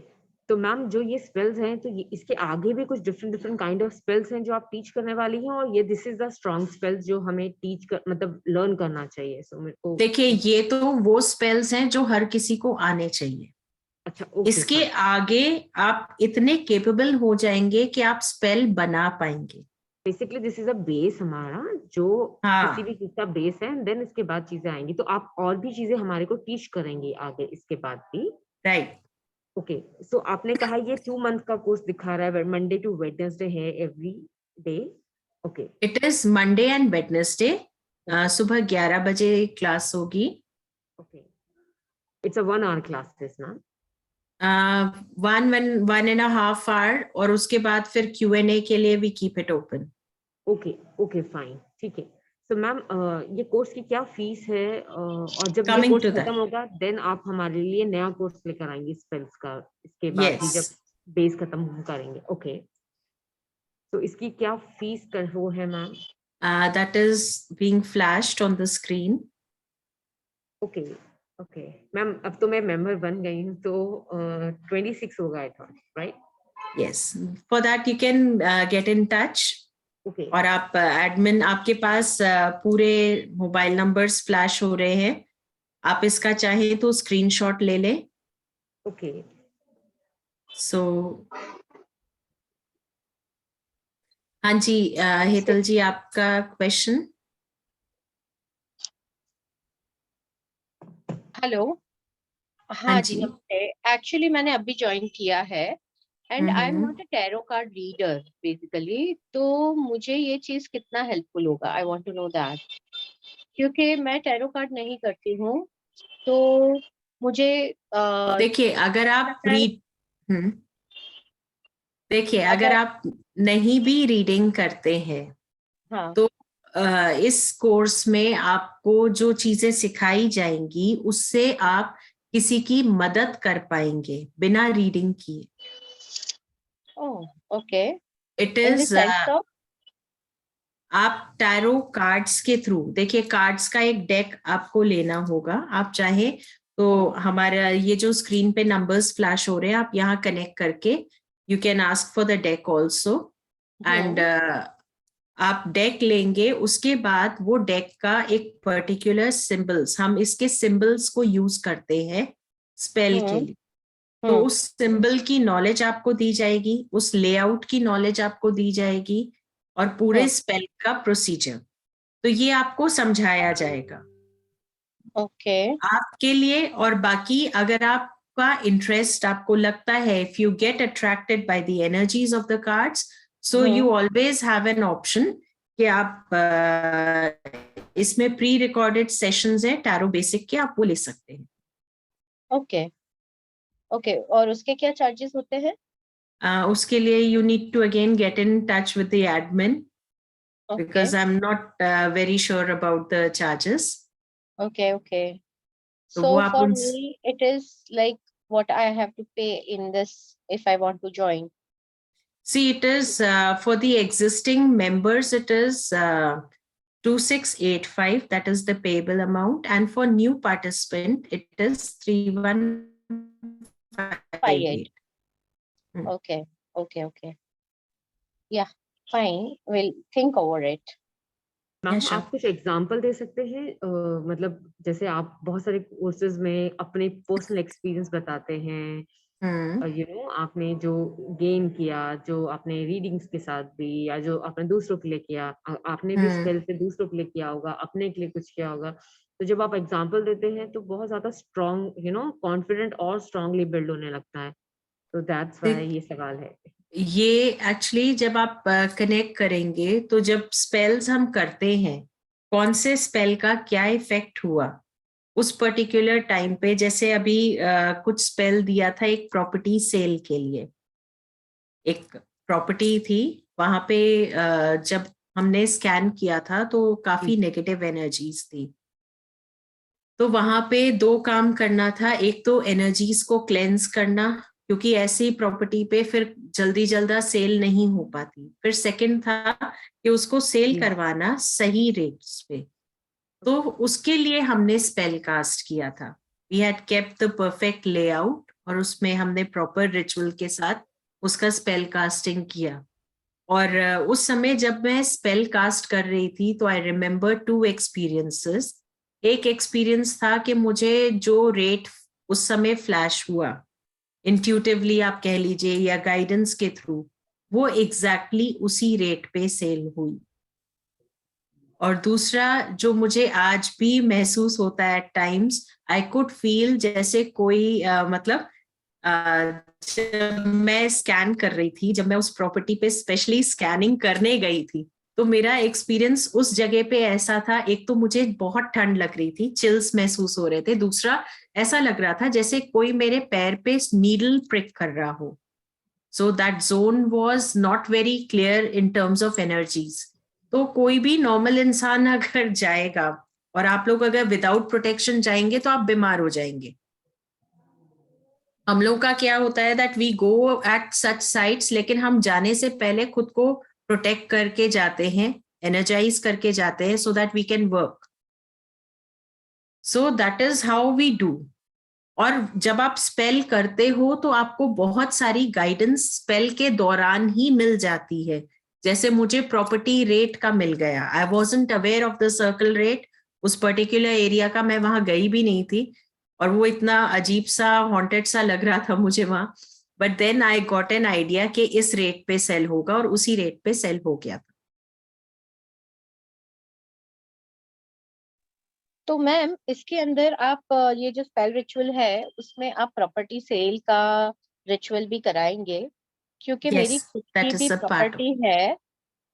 तो मैम जो ये स्पेल्स हैं, तो ये इसके आगे भी कुछ डिफरेंट काइंड ऑफ स्पेल्स हैं जो आप टीच करने वाली हैं, और ये this is the strong spells जो हमें टीच कर मतलब लर्न करना चाहिए? सो मेरे को देखिए, ये तो वो स्पेल्स हैं जो हर किसी को आने चाहिए। अच्छा, इसके आगे आप इतने केपेबल हो जाएंगे कि आप स्पेल बना पाएंगे। Basically this is a base हमारा, जो किसी भी चीज का बेस है, देन इसके बाद चीजें आएंगी। तो आप और भी चीजें हमारे को टीच करेंगे आगे इसके बाद भी, राइट? ओके। सो आपने कहा ये 2 मंथ का कोर्स दिखा रहा है, मंडे टू वेडनेसडे है every day, okay. It is Monday and Wednesday, सुबह 11 बजे क्लास होगी। Okay, it's a 1 hour classes ना? 1.5 hour, और उसके बाद फिर Q&A के लिए भी keep it open. Okay okay fine, ठीक है। सो मैम ये कोर्स की क्या फीस है, और जब ये Coming कोर्स to खत्म that. होगा देन आप हमारे लिए नया कोर्स लेकर आएंगे स्पेल्स का, इसके बाद ही जब Yes. बेस खत्म हम करेंगे, ओके। तो इसकी क्या फीस कर वो है ma'am? That is being flashed on the screen. Okay okay ma'am, अब तो मैं मेंबर बन गई हूँ, तो 26 होगा I thought, right? Yes. For that you can get in touch. Okay और आप एडमिन, आपके पास पूरे मोबाइल नंबर्स फ्लैश हो रहे हैं, आप इसका चाहे तो स्क्रीनशॉट ले लें। ओके सो हाँ जी, हेतल जी, आपका क्वेश्चन। हेलो, हाँ हाँ जी जी। नमस्ते। एक्चुअली मैंने अभी ज्वाइन किया है and I am not a tarot card reader basically, तो मुझे ये चीज कितना हेल्पफुल होगा, I want to know that, क्योंकि मैं टैरो कार्ड नहीं करती हूँ। तो मुझे देखिए, अगर आप देखिए, अगर अगर आप नहीं भी रीडिंग करते हैं, हाँ तो इस कोर्स में आपको जो चीजें सिखाई जाएंगी उससे आप किसी की मदद कर पाएंगे बिना रीडिंग किए। Oh okay, it in the is sense of आप टैरो कार्ड्स के थ्रू, देखिए कार्ड्स का एक डेक आपको लेना होगा। आप चाहे तो हमारा ये जो स्क्रीन पे नंबर्स फ्लैश हो रहे हैं, आप यहाँ कनेक्ट करके you can ask for the deck also, and आप डेक लेंगे। उसके बाद वो डेक का एक पर्टिकुलर सिंबल्स, हम इसके सिंबल्स को यूज करते हैं स्पेल के लिए, तो उस सिंबल की नॉलेज आपको दी जाएगी, उस लेआउट की नॉलेज आपको दी जाएगी, और पूरे स्पेल का प्रोसीजर, तो ये आपको समझाया जाएगा ओके आपके लिए। और बाकी अगर आपका इंटरेस्ट, आपको लगता है, if you get attracted by the energies of the cards, so you always have an option कि आप इसमें प्री रिकॉर्डेड सेशंस है टैरो बेसिक के, आप वो ले सकते हैं। ओके ओके, और उसके क्या चार्जेस होते हैं? उसके लिए you need to again get in touch with the admin, because I'm not very sure about the charges. Okay, okay. तो So वो आप for me, it is like what I have to pay in this if I want to join. See, it is for the existing members, it is 2685, that is the payable amount, and for new participant, it is 3158. Okay, okay, okay. Yeah, fine. We'll think over it. Ma'am आप कुछ example दे सकते हैं, मतलब जैसे आप बहुत सारे courses में अपने पर्सनल एक्सपीरियंस बताते हैं, यू नो आपने जो गेन किया, जो आपने रीडिंग्स के साथ भी, या जो आपने दूसरों के लिए किया, आपने भी स्पेल से दूसरों के लिए किया होगा, अपने के लिए कुछ किया होगा, तो जब आप एग्जांपल देते हैं तो बहुत ज्यादा स्ट्रॉन्ग, यू नो, कॉन्फिडेंट और स्ट्रांगली बिल्ड होने लगता है, तो दैट्स व्हाई ये सवाल है। ये एक्चुअली जब आप कनेक्ट करेंगे, तो जब स्पेल्स हम करते हैं, कौन से स्पेल का क्या इफेक्ट हुआ उस पर्टिकुलर टाइम पे, जैसे अभी कुछ स्पेल दिया था एक प्रॉपर्टी सेल के लिए, एक प्रॉपर्टी थी वहां पे, जब हमने स्कैन किया था तो काफी नेगेटिव एनर्जीज थी, तो वहां पे 2 काम करना था। एक तो एनर्जीज को क्लेंस करना, क्योंकि ऐसी प्रॉपर्टी पे फिर जल्दी सेल नहीं हो पाती। फिर सेकंड था कि उसको सेल करवाना सही रेट्स पे, तो उसके लिए हमने स्पेल कास्ट किया था। We had kept the perfect layout, और उसमें हमने प्रॉपर रिचुअल के साथ उसका स्पेल कास्टिंग किया। और उस समय जब मैं स्पेल कास्ट कर रही थी, तो आई रिमेम्बर 2 एक्सपीरियंसेस। एक एक्सपीरियंस था कि मुझे जो रेट उस समय फ्लैश हुआ, इंट्यूटिवली आप कह लीजिए या गाइडेंस के थ्रू, वो एग्जैक्टली उसी रेट पे सेल हुई। और दूसरा जो मुझे आज भी महसूस होता है at times, I could feel जैसे कोई मतलब जब मैं स्कैन कर रही थी, जब मैं उस प्रॉपर्टी पे स्पेशली स्कैनिंग करने गई थी, तो मेरा एक्सपीरियंस उस जगह पे ऐसा था, एक तो मुझे बहुत ठंड लग रही थी, चिल्स महसूस हो रहे थे, दूसरा ऐसा लग रहा था जैसे कोई मेरे पैर पे नीडल प्रिक कर रहा हो। So that zone was not very clear in terms of energies. तो कोई भी नॉर्मल इंसान अगर जाएगा, और आप लोग अगर विदाउट प्रोटेक्शन जाएंगे तो आप बीमार हो जाएंगे। हम लोग का क्या होता है that we go at such sites, लेकिन हम जाने से पहले खुद को प्रोटेक्ट करके जाते हैं, एनर्जाइज करके जाते हैं, so that we can work. So that is how we do. और जब आप स्पेल करते हो तो आपको बहुत सारी गाइडेंस स्पेल के दौरान ही मिल जाती है। जैसे मुझे प्रॉपर्टी रेट का मिल गया, आई wasn't aware of the circle rate, उस पर्टिकुलर एरिया का मैं वहां गई भी नहीं थी, और वो इतना अजीब सा हॉन्टेड सा लग रहा था मुझे वहां, but then I got an idea कि इस रेट पे सेल होगा, और उसी रेट पे सेल हो गया था। तो मैम इसके अंदर आप ये जो स्पेल रिचुअल है उसमें आप प्रॉपर्टी सेल का रिचुअल भी कराएंगे? क्योंकि मेरी Yes, खुद that की is भी a part of प्रॉपर्टी है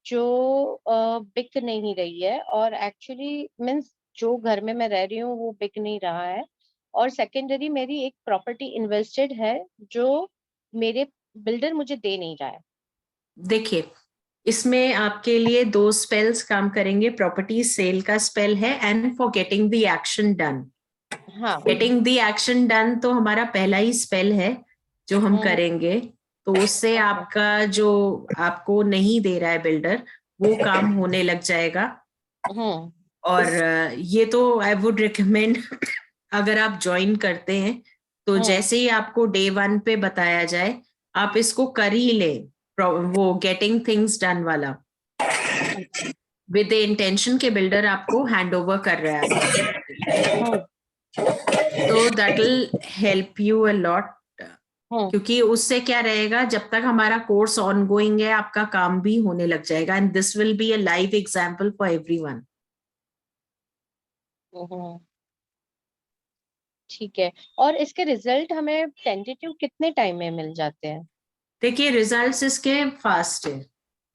जो बिक नहीं रही है, और एक्चुअली मीन्स जो घर में मैं रह रही हूँ वो बिक नहीं रहा है, और सेकेंडरी मेरी एक प्रॉपर्टी इन्वेस्टेड है जो मेरे बिल्डर मुझे दे नहीं रहा है। देखिए, इसमें आपके लिए 2 स्पेल्स काम करेंगे। प्रॉपर्टी सेल का स्पेल है and for getting the action done. हाँ, गेटिंग द एक्शन डन तो हमारा पहला ही स्पेल है जो हम करेंगे, तो उससे आपका जो आपको नहीं दे रहा है बिल्डर, वो काम होने लग जाएगा। और ये तो आई वुड रिकमेंड अगर आप ज्वाइन करते हैं तो जैसे ही आपको डे 1 पे बताया जाए आप इसको कर ही ले, वो गेटिंग थिंग्स डन वाला, विद द इंटेंशन के बिल्डर आपको हैंड ओवर कर रहा है। तो that will help you a lot, क्योंकि उससे क्या रहेगा, जब तक हमारा कोर्स ऑन गोइंग है आपका काम भी होने लग जाएगा, and this will be a live example for everyone. ठीक है। और इसके रिजल्ट हमें टेंटेटिव कितने टाइम में मिल जाते हैं? देखिए, रिजल्ट्स इसके फास्ट है,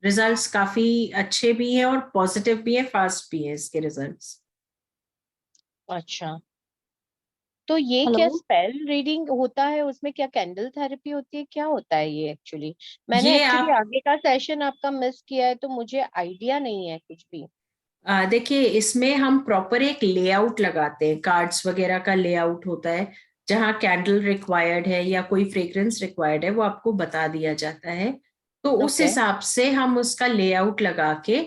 रिजल्ट्स काफी अच्छे भी हैं और पॉजिटिव भी है, फास्ट भी है इसके रिजल्ट्स। अच्छा, तो ये क्या स्पेल रीडिंग होता है, उसमें क्या कैंडल थेरेपी होती है, क्या होता है ये एक्चुअली? मैंने ये एक्चुअली आप आगे का सेशन आपका मिस किया है तो मुझे आइडिया नहीं है कुछ भी। देखिए, इसमें हम प्रॉपर एक लेआउट लगाते हैं, कार्ड्स वगैरह का लेआउट होता है, जहाँ कैंडल रिक्वायर्ड है या कोई फ्रेग्रेंस रिक्वायर्ड है वो आपको बता दिया जाता है। तो उस हिसाब से हम उसका लेआउट लगा के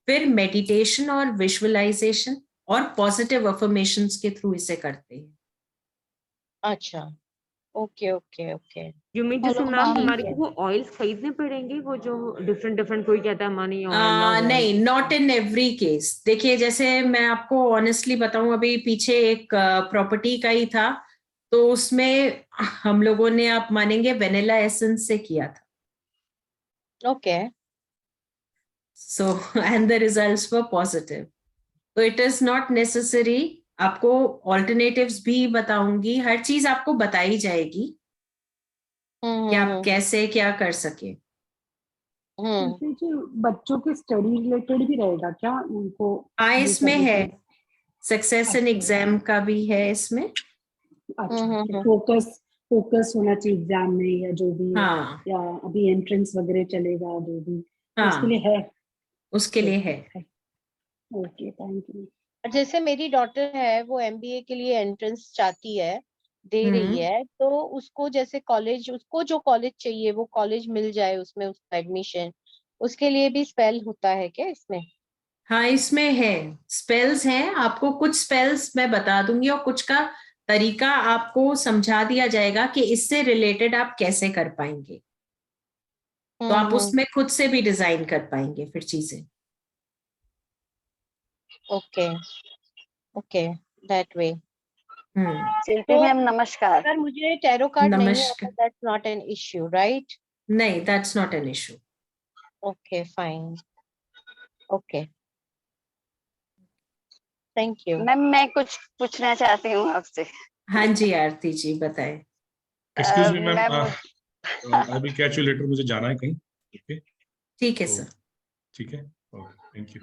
फिर मेडिटेशन और विजुअलाइजेशन और पॉजिटिव अफर्मेशंस के थ्रू इसे करते हैं। अच्छा, okay okay okay. You mean to say ma'am हमारे को वो ऑयल्स खरीदने पड़ेंगे, वो जो डिफरेंट डिफरेंट, कोई कहता है मनी ऑयल, नहीं, नॉट इन एवरी केस। देखिए, जैसे मैं आपको ऑनेस्टली बताऊं, अभी पीछे एक प्रॉपर्टी का ही था, तो उसमें हम लोगों ने, आप मानेंगे, वेनिला एसेंस से किया था। Okay. So and the results were positive. तो इट इज नॉट नेसेसरी, आपको ऑल्टरनेटिव्स भी बताऊंगी, हर चीज आपको बताई जाएगी कि आप कैसे क्या कर सके। बच्चों के स्टडी रिलेटेड भी रहेगा क्या उनको? हाँ, इसमें है, सक्सेस इन एग्जाम का भी है इसमें। अच्छा, फोकस फोकस होना चाहिए एग्जाम में या जो भी है, हाँ, या अभी एंट्रेंस वगैरह चलेगा जो भी, हाँ, उसके लिए है? उसके लिए है। Okay, thank you. जैसे मेरी डॉटर है वो एमबीए के लिए एंट्रेंस चाहती है, दे रही है, तो उसको जैसे कॉलेज, उसको जो कॉलेज चाहिए वो कॉलेज मिल जाए, उसमें उसका एडमिशन, उसके लिए भी स्पेल होता है क्या इसमें? हाँ, इसमें है, स्पेल्स हैं। आपको कुछ स्पेल्स मैं बता दूंगी और कुछ का तरीका आपको समझा दिया जाएगा कि इससे रिलेटेड आप कैसे कर पाएंगे, तो आप उसमें खुद से भी डिजाइन कर पाएंगे फिर चीजें। Okay okay, that way. Shilpi ma'am नमस्कार। अगर मुझे टैरो कार्ड नहीं आता, नमस्कार। That's not an issue, right? नहीं, that's not an issue. Okay, fine. Okay. Thank you. Ma'am मैं कुछ पूछना चाहती हूँ आपसे। हाँ जी आरती जी बताएं। Excuse me ma'am, ma'am I will catch you later, मुझे जाना है कहीं। ओके ठीक है तो सर। ठीक है, ओके, थैंक यू।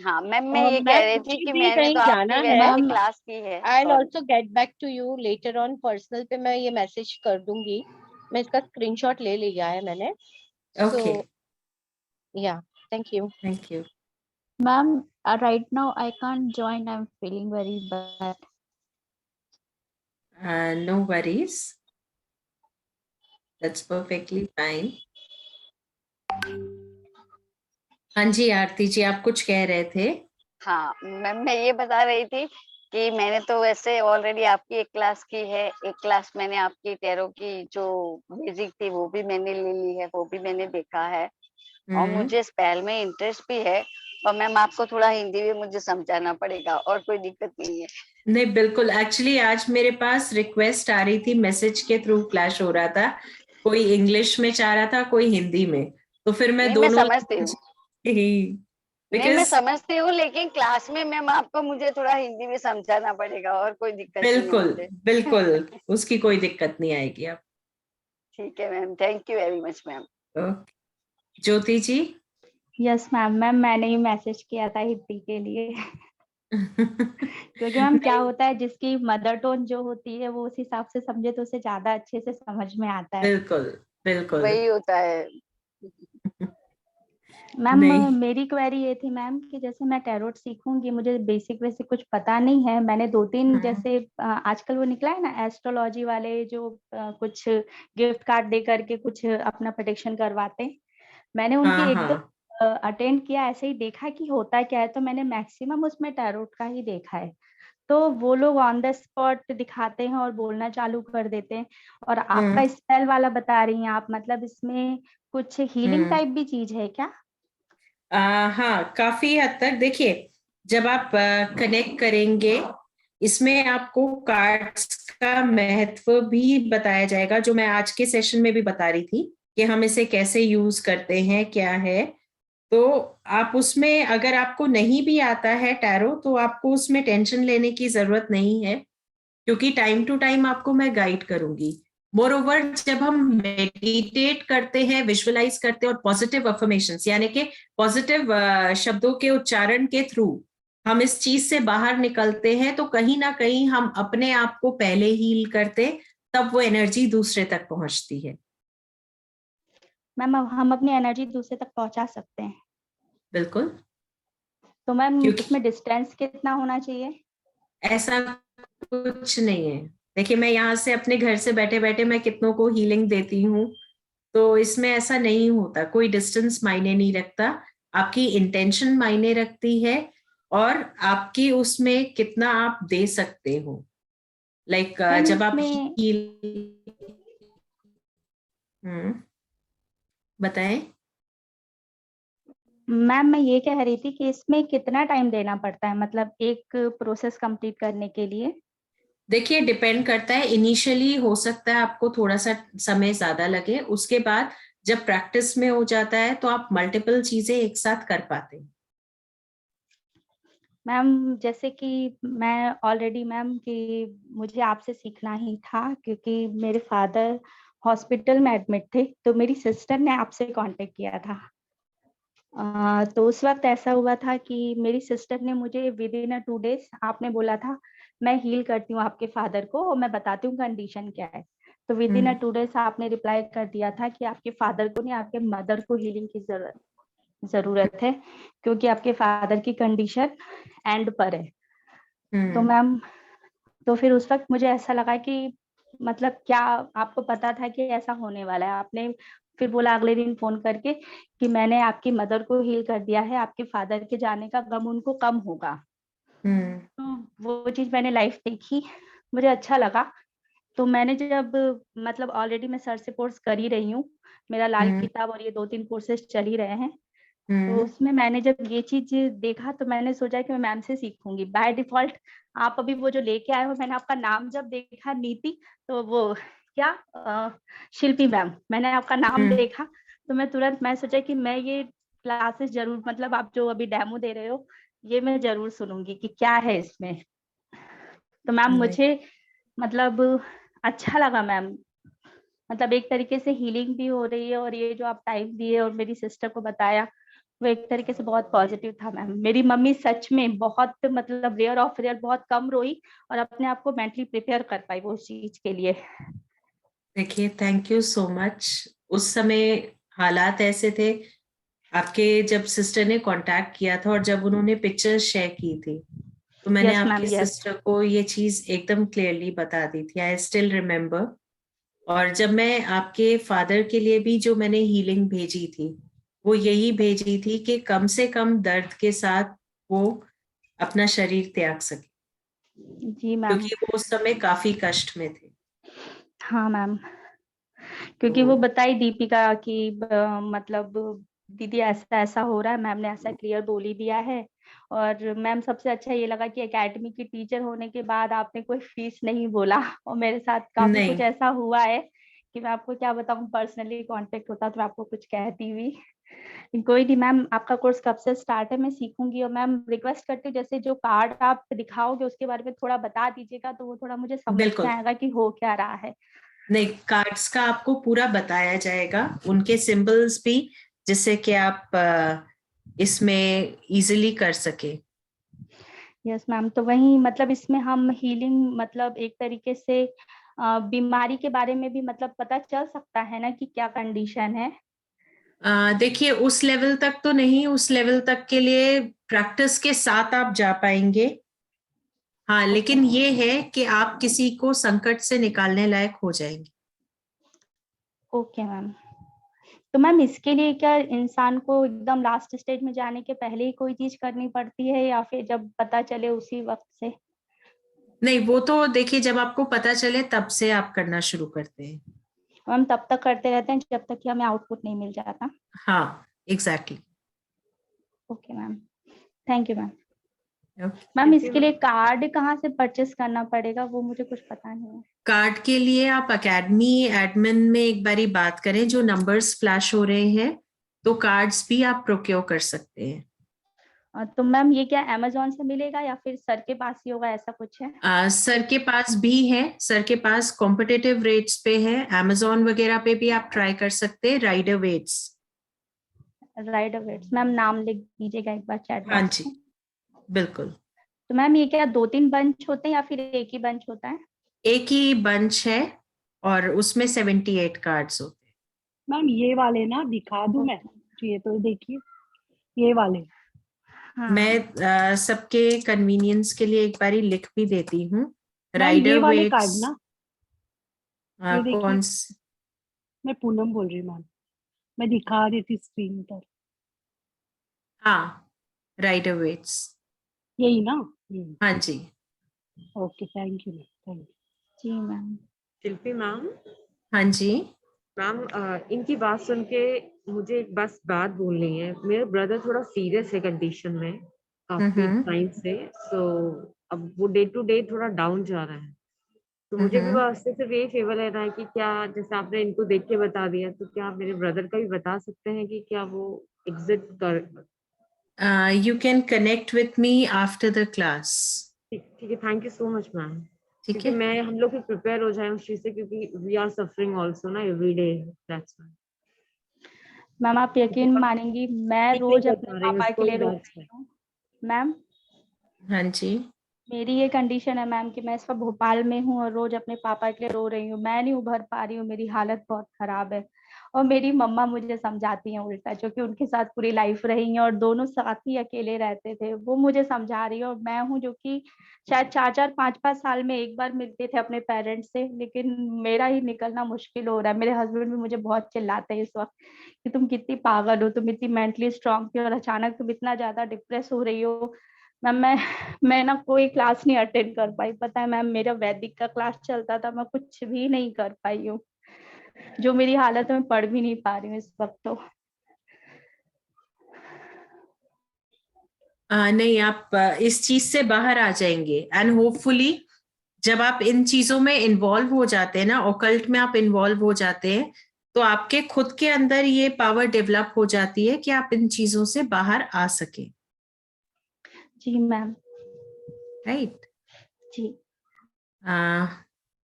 हाँ मैम मैं ये कह मैम रही मुझे थी कि भी मैंने कहीं तो जाना आपकी है। वैसे क्लास की है। I'll Sorry. also get back to you later on personal पे मैं ये मैसेज कर दूंगी। मैं इसका स्क्रीनशॉट ले लिया है मैंने। Okay Yeah, thank you. Thank you. Ma'am, right now I can't join. I'm feeling very bad. No worries, that's perfectly fine. हाँ जी आरती जी आप कुछ कह रहे थे। हाँ मैम मैं ये बता रही थी कि मैंने तो वैसे ऑलरेडी आपकी एक क्लास की है, एक क्लास मैंने आपकी टैरो की जो बेसिक थी वो भी मैंने ले ली है, वो भी मैंने देखा है और मुझे स्पेल में इंटरेस्ट भी है। और मैम आपको थोड़ा हिंदी भी मुझे समझाना पड़ेगा और कोई दिक्कत नहीं है। नहीं बिल्कुल, एक्चुअली आज मेरे पास रिक्वेस्ट आ रही थी, मैसेज के थ्रू फ्लैश हो रहा था, कोई इंग्लिश में चाह रहा था कोई हिंदी में, तो फिर मैं नहीं, दोनों मैं समझती हूँ। नहीं मैं Because समझती हूँ लेकिन क्लास में मैम आपको मुझे थोड़ा हिंदी में समझाना पड़ेगा और कोई दिक्कत नहीं है बिल्कुल मुझे। बिल्कुल उसकी कोई दिक्कत नहीं आएगी। आप ठीक है ma'am, thank you very much ma'am. Jyoti ji. Yes ma'am, मैंने ही मैसेज किया था हिंदी के लिए क्योंकि मैम क्या होता है जिसकी मदर टोन जो होती है वो उस हिसाब से समझे तो उसे ज्यादा अच्छे से समझ में आता है। बिल्कुल बिल्कुल वही होता है। मैम नहीं मेरी क्वेरी ये थी मैम कि जैसे मैं टैरोट सीखूंगी, मुझे बेसिक वैसे कुछ पता नहीं है। मैंने 2-3 जैसे आजकल वो निकला है ना एस्ट्रोलॉजी वाले जो कुछ गिफ्ट कार्ड दे करके कुछ अपना प्रेडिक्शन करवाते हैं, मैंने उनके एक दो अटेंड किया, ऐसे ही देखा कि होता क्या है, तो मैंने मैक्सिमम उसमें टैरोट का ही देखा है। तो वो लोग ऑन द स्पॉट दिखाते हैं और बोलना चालू कर देते हैं, और आपका स्पेल वाला बता रही हैं आप, मतलब इसमें कुछ हीलिंग टाइप भी चीज है क्या? हाँ काफी हद तक। देखिए जब आप कनेक्ट करेंगे इसमें आपको कार्ड्स का महत्व भी बताया जाएगा, जो मैं आज के सेशन में भी बता रही थी कि हम इसे कैसे यूज करते हैं क्या है। तो आप उसमें अगर आपको नहीं भी आता है टैरो तो आपको उसमें टेंशन लेने की जरूरत नहीं है, क्योंकि टाइम टू टाइम आपको मैं गाइड करूंगी। मोरओवर जब हम मेडिटेट करते हैं, विजुअलाइज करते हैं और पॉजिटिव अफर्मेशंस यानी कि पॉजिटिव शब्दों के उच्चारण के थ्रू हम इस चीज से बाहर निकलते हैं, तो कहीं ना कहीं हम अपने आप को पहले हील करते, तब वो एनर्जी दूसरे तक पहुंचती है। मैम हम अपनी एनर्जी दूसरे तक पहुंचा सकते हैं? बिल्कुल। तो मैम उसमें डिस्टेंस कितना होना चाहिए? ऐसा कुछ नहीं है। देखिए मैं यहाँ से अपने घर से बैठे बैठे मैं कितनों को हीलिंग देती हूँ, तो इसमें ऐसा नहीं होता, कोई डिस्टेंस मायने नहीं रखता, आपकी इंटेंशन मायने रखती है और आपकी उसमें कितना आप दे सकते हो। लाइक जब आप बताएं। मैम मैं ये कह रही थी कि इसमें कितना टाइम देना पड़ता है, मतलब एक प्रोसेस कंप्लीट करने के लिए? देखिए डिपेंड करता है, इनिशियली हो सकता है आपको थोड़ा सा समय ज्यादा लगे, उसके बाद जब प्रैक्टिस में हो जाता है तो आप मल्टीपल चीजें एक साथ कर पाते हैं। मैम जैसे कि मैं ऑलरेडी मैम कि मुझे आपसे सीखना ही था, क्योंकि मेरे फादर हॉस्पिटल में एडमिट थे, तो मेरी सिस्टर ने आपसे कांटेक्ट किया था। तो उस वक्त ऐसा हुआ था कि मेरी सिस्टर ने मुझे विद इन 2 days, आपने बोला था मैं हील करती हूँ आपके फादर को और मैं बताती हूँ कंडीशन क्या है, तो विद इन 2 days आपने रिप्लाई कर दिया था कि आपके फादर को नहीं, आपके मदर को हीलिंग की जरूरत है, क्योंकि आपके फादर की कंडीशन एंड पर है। तो मैम तो फिर उस वक्त मुझे ऐसा लगा कि मतलब क्या आपको पता था कि ऐसा होने वाला है? आपने फिर बोला अगले दिन फोन करके कि मैंने आपकी मदर को हील कर दिया है, आपके फादर के जाने का गम उनको कम होगा। तो वो चीज मैंने लाइफ देखी, मुझे अच्छा लगा। तो मैंने जब मतलब ऑलरेडी मैं सर से कोर्स कर ही रही हूँ, मेरा लाल किताब और ये 2-3 कोर्सेज चल ही रहे हैं, तो उसमें मैंने जब ये चीज देखा तो मैंने सोचा कि मैं मैम से सीखूंगी। बाय डिफॉल्ट आप अभी वो जो लेके आए हो, मैंने आपका नाम जब देखा नीति, तो वो क्या शिल्पी मैम, मैंने आपका नाम देखा तो मैं तुरंत मैं सोचा कि मैं ये क्लासेस जरूर, मतलब आप जो अभी डेमो दे रहे हो ये मैं जरूर सुनूंगी कि क्या है इसमें। तो मैम मुझे मतलब अच्छा लगा मैम, मतलब एक तरीके से हीलिंग भी हो रही है, और ये जो आप टाइम दिए और मेरी सिस्टर को बताया वो एक तरीके से बहुत पॉजिटिव था मैम। मेरी मम्मी सच में बहुत मतलब रेयर ऑफ रेयर बहुत कम रोई और अपने आप को मेंटली प्रिपेयर कर पाई वो चीज के लिए। देखिए, थैंक यू सो मच। उस समय हालात ऐसे थे, आपके जब सिस्टर ने कांटेक्ट किया था और जब उन्होंने पिक्चर शेयर की थी, तो मैंने Yes, ma'am, आपकी yes. सिस्टर को ये चीज एकदम क्लियरली बता दी थी। I still remember. और जब मैं आपके फादर के लिए भी जो मैंने हीलिंग भेजी थी, वो यही भेजी थी कि कम से कम दर्द के साथ वो अपना शरीर त्याग सके, जी मैम। क्योंकि वो उस समय काफी कष्ट में थे। हाँ मैम, क्योंकि वो बताई दीपिका कि मतलब दीदी ऐसा ऐसा हो रहा है, मैम ने ऐसा क्लियर बोल ही दिया है। और मैम सबसे अच्छा ये लगा कि एकेडमी की टीचर होने के बाद आपने कोई फीस नहीं बोला, और मेरे साथ काफी नहीं। कुछ ऐसा हुआ है कि मैं आपको क्या बताऊं, पर्सनली कांटेक्ट होता तो मैं आपको कुछ कहती भी। कोई नहीं मैम, आपका कोर्स कब से स्टार्ट है मैं सीखूंगी। और मैम रिक्वेस्ट करती हूँ जैसे जो कार्ड आप दिखाओगे उसके बारे में थोड़ा बता दीजिएगा, तो वो थोड़ा मुझे समझ बिल्कुल। में आएगा कि हो क्या रहा है। नहीं, कार्ड्स का आपको पूरा बताया जाएगा, उनके सिंबल्स भी, जिससे कि आप इसमें इजीली कर सके। यस मैम, तो वही मतलब इसमें हम हीलिंग मतलब एक तरीके से बीमारी के बारे में भी मतलब पता चल सकता है ना कि क्या कंडीशन है। देखिए, उस लेवल तक तो नहीं, उस लेवल तक के लिए प्रैक्टिस के साथ आप जा पाएंगे। हाँ, लेकिन ये है कि आप किसी को संकट से निकालने लायक हो जाएंगे। ओके मैम, तो मैम इसके लिए क्या इंसान को एकदम लास्ट स्टेज में जाने के पहले ही कोई चीज करनी पड़ती है या फिर जब पता चले उसी वक्त से? नहीं, वो तो देखिए जब आपको पता चले तब से आप करना शुरू करते हैं। मैम तब तक करते रहते हैं जब तक कि हमें आउटपुट नहीं मिल जाता। हाँ, exactly. Okay ma'am, thank you ma'am. Okay. Ma'am इसके लिए कार्ड कहाँ से परचेस करना पड़ेगा वो मुझे कुछ पता नहीं है। कार्ड के लिए आप एकेडमी एडमिन में एक बारी बात करें, जो नंबर्स फ्लैश हो रहे हैं, तो कार्ड्स भी आप प्रोक्योर कर सकते हैं। तो मैम ये क्या अमेजोन से मिलेगा या फिर सर के पास ही होगा, ऐसा कुछ है? सर के पास भी है, सर के पास कॉम्पिटिटिव रेट्स पे है। अमेजोन वगैरह पे भी आप ट्राई कर सकते हैं। Rider Waites. Rider Waites, ma'am नाम लिख दीजिएगा एक बार चैट हाँ बॉक्स जी, में। बिल्कुल। तो मैम ये क्या 2-3 बंच होते हैं या फिर एक ही बंच होता है? एक ही बंच है और उसमें 78 कार्ड्स होते हैं। मैम ये वाले ना दिखा दूं मैं, ये तो देखिए ये वाले। हाँ। मैं सबके कन्वीनियंस के लिए एक बारी लिख भी देती हूँ। मैम ये राइडर वाले कार्ड वेट्स। ना, ये देखिए। कौन? मैं पूनम बोल रही हूँ मैम, मैं दिखा रही थी स्क्रीन पर। हाँ, राइडर वेट्स, यही ना? हाँ जी। Okay, thank you ma'am, thank you. जी मैम। शिल्पी मैम। हाँ जी मैम इनकी बात सुन के मुझे एक बस बात बोलनी है। मेरा ब्रदर थोड़ा सीरियस है कंडीशन में काफी टाइम से, सो अब वो डे टू डे थोड़ा डाउन जा रहा है। तो मुझे भी बस सिर्फ यही फेवर लेना है कि क्या, जैसे आपने इनको देख के बता दिया, तो क्या आप मेरे ब्रदर का भी बता सकते हैं कि क्या वो एग्जिट कर? you can connect with me after the class. ठीक है, thank you so much ma'am. ठीक क्योंकि है। मैं हम लोग भी प्रिपेयर हो जाए उस चीज से, क्योंकि वी आर सफरिंग आल्सो ना every day, that's why. Ma'am आप यकीन मानेंगी मैं ठीक नहीं रोज कर अपने पा रही हूँ पापा के उसको, लिए रो that's रही why। हूँ मैम। हाँ जी। मेरी ये कंडीशन है मैम कि मैं इस वक्त भोपाल में हूँ और रोज अपने पापा के लिए रो रही हूँ। मैं नहीं उभर पा रही हूँ, मेरी हालत बहुत खराब है। और मेरी मम्मा मुझे समझाती हैं उल्टा, जो कि उनके साथ पूरी लाइफ रही हैं और दोनों साथ ही अकेले रहते थे। वो मुझे समझा रही है और मैं हूँ जो कि शायद 4-4 5-5 साल में एक बार मिलते थे अपने पेरेंट्स से, लेकिन मेरा ही निकलना मुश्किल हो रहा है। मेरे हस्बैंड भी मुझे बहुत चिल्लाते हैं इस वक्त कि तुम कितनी पागल हो, तुम इतनी मेंटली स्ट्रांग थी और अचानक तुम इतना ज्यादा डिप्रेस हो रही हो। मैम मैं ना कोई क्लास नहीं अटेंड कर पाई, पता है मैम मेरा वैदिक का क्लास चलता था, मैं कुछ भी नहीं कर पाई हूँ। जो मेरी हालत है मैं पढ़ भी नहीं पा रही हूँ इस वक्त तो। नहीं, आप इस चीज से बाहर आ जाएंगे एंड होपफुली जब आप इन चीजों में इन्वॉल्व हो जाते हैं ना, ऑकल्ट में आप इन्वॉल्व हो जाते हैं, तो आपके खुद के अंदर ये पावर डेवलप हो जाती है कि आप इन चीजों से बाहर आ सके. जी मैम. राइट. जी.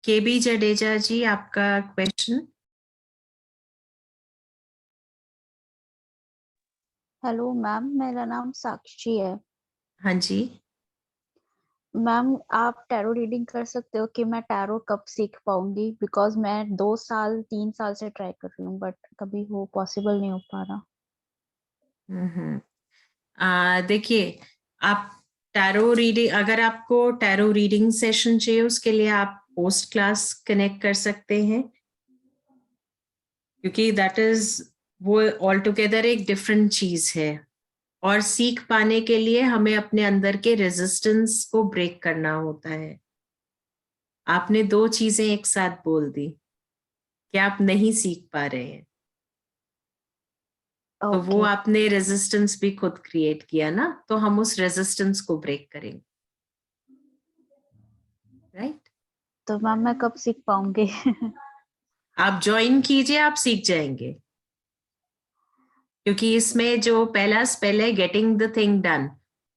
केबी जडेजा जी, आपका क्वेश्चन. हेलो मैम, मेरा नाम साक्षी है. हाँ जी. मैम, आप टैरो रीडिंग कर सकते हो कि मैं टैरो कब सीख पाऊंगी? बिकॉज मैं 2 साल 3 साल से ट्राई कर रही हूँ, बट कभी वो पॉसिबल नहीं हो पा रहा. देखिए, आप टैरो रीडिंग, अगर आपको टैरो रीडिंग सेशन चाहिए, उसके लिए आप पोस्ट क्लास कनेक्ट कर सकते हैं, क्योंकि दैट इज, वो ऑल टुगेदर एक डिफरेंट चीज है. और सीख पाने के लिए हमें अपने अंदर के रेजिस्टेंस को ब्रेक करना होता है. आपने 2 चीजें एक साथ बोल दी कि आप नहीं सीख पा रहे हैं. तो वो ओके. आपने रेजिस्टेंस भी खुद क्रिएट किया ना, तो हम उस रेजिस्टेंस को ब्रेक करेंगे. राइट. तो मैम मैं कब सीख पाऊंगी? आप ज्वाइन कीजिए, आप सीख जाएंगे. क्योंकि इसमें जो पहला स्पेल है, गेटिंग द थिंग डन,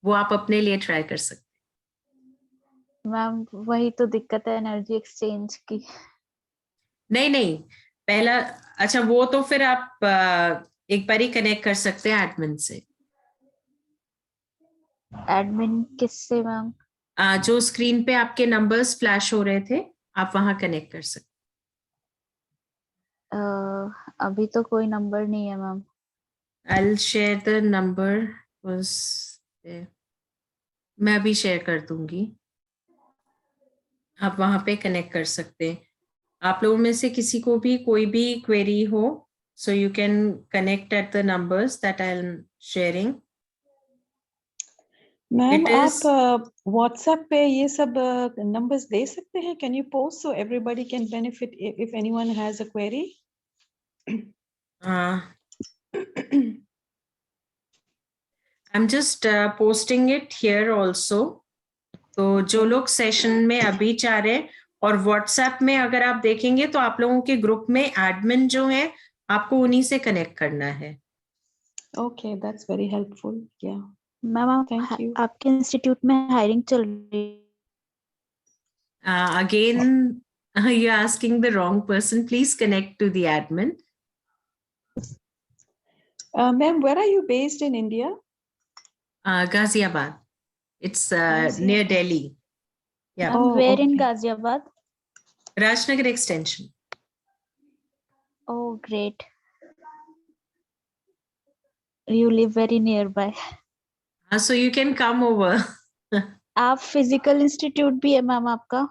वो आप अपने लिए ट्राई कर सकते. मैम वही तो दिक्कत है एनर्जी एक्सचेंज की. नहीं नहीं, पहला, अच्छा वो तो फिर आप एक बार ही कनेक्ट कर सकते हैं एडमिन से. एडमिन किससे मैम? जो स्क्रीन पे आपके नंबर्स फ्लैश हो रहे थे, आप वहां कनेक्ट कर सकते. अभी तो कोई नंबर नहीं है ma'am. I'll share the number was there. मैं अभी शेयर कर दूंगी, आप वहां पे कनेक्ट कर सकते हैं. आप लोगों में से किसी को भी कोई भी क्वेरी हो, so you can connect at the numbers that I'm sharing. Ma'am, It is आप व्हाट्सएप पे ये सब नंबर्स दे सकते हैं? Can you post so everybody can benefit if anyone has a query? I'm just posting it here also. तो जो लोग session में अभी चाह रहे हैं, और व्हाट्सएप में अगर आप देखेंगे तो आप लोगों के ग्रुप में एडमिन जो है, आपको उन्हीं से कनेक्ट करना है. Okay, that's very helpful. या मैम थैंक यू. आपके इंस्टीट्यूट में हायरिंग चल रही है? Again, you're asking the wrong person. Please connect to the admin. Ma'am, where are you based in India? Ghaziabad. It's near Ghaziabad. Delhi. Yeah. Ma'am Oh, where in okay. Ghaziabad? Rajnagar Extension. Oh great. You live very nearby. So you can come over. आप physical institute भी है ma'am आपका?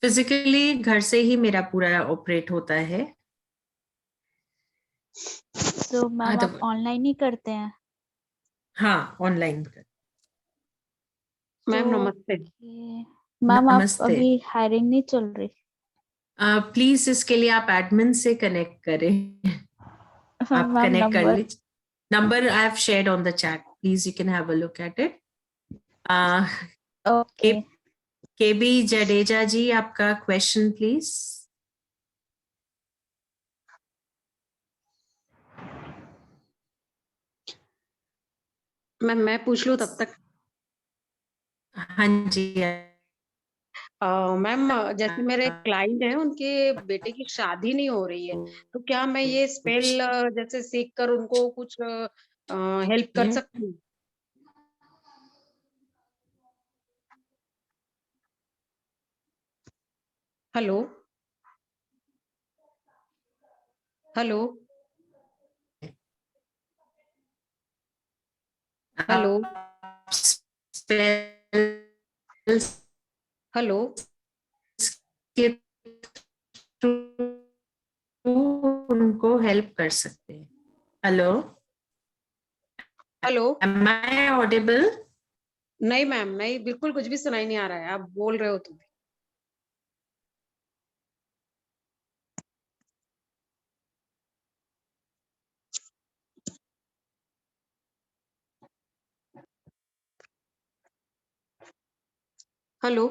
Physically घर से ही मेरा पूरा operate होता है. तो मैम आप ऑनलाइन ही करते हैं? हाँ, ऑनलाइन कर. मैम तो नमस्ते. मैम आप नमस्ते. अभी हायरिंग नहीं चल रही? प्लीज इसके लिए आप एडमिन से कनेक्ट करें. आप मैम कनेक्ट कर नंबर? लीजिए. Number I have shared on the chat. Please, you can have a look at it. Okay. KB Jadeja ji, आपका question please. मैम मैं पूछ लूं तब तक? हाँ जी. मैम जैसे मेरे क्लाइंट हैं, उनके बेटे की शादी नहीं हो रही है, तो क्या मैं ये स्पेल जैसे सीख कर उनको कुछ हेल्प कर सकती हूँ? हेलो हेलो हेलो हेलो उनको हेल्प कर सकते हैं. Hello hello. Am I audible? नहीं मैम, नहीं, बिल्कुल कुछ भी सुनाई नहीं आ रहा है, आप बोल रहे हो तो भी. Hello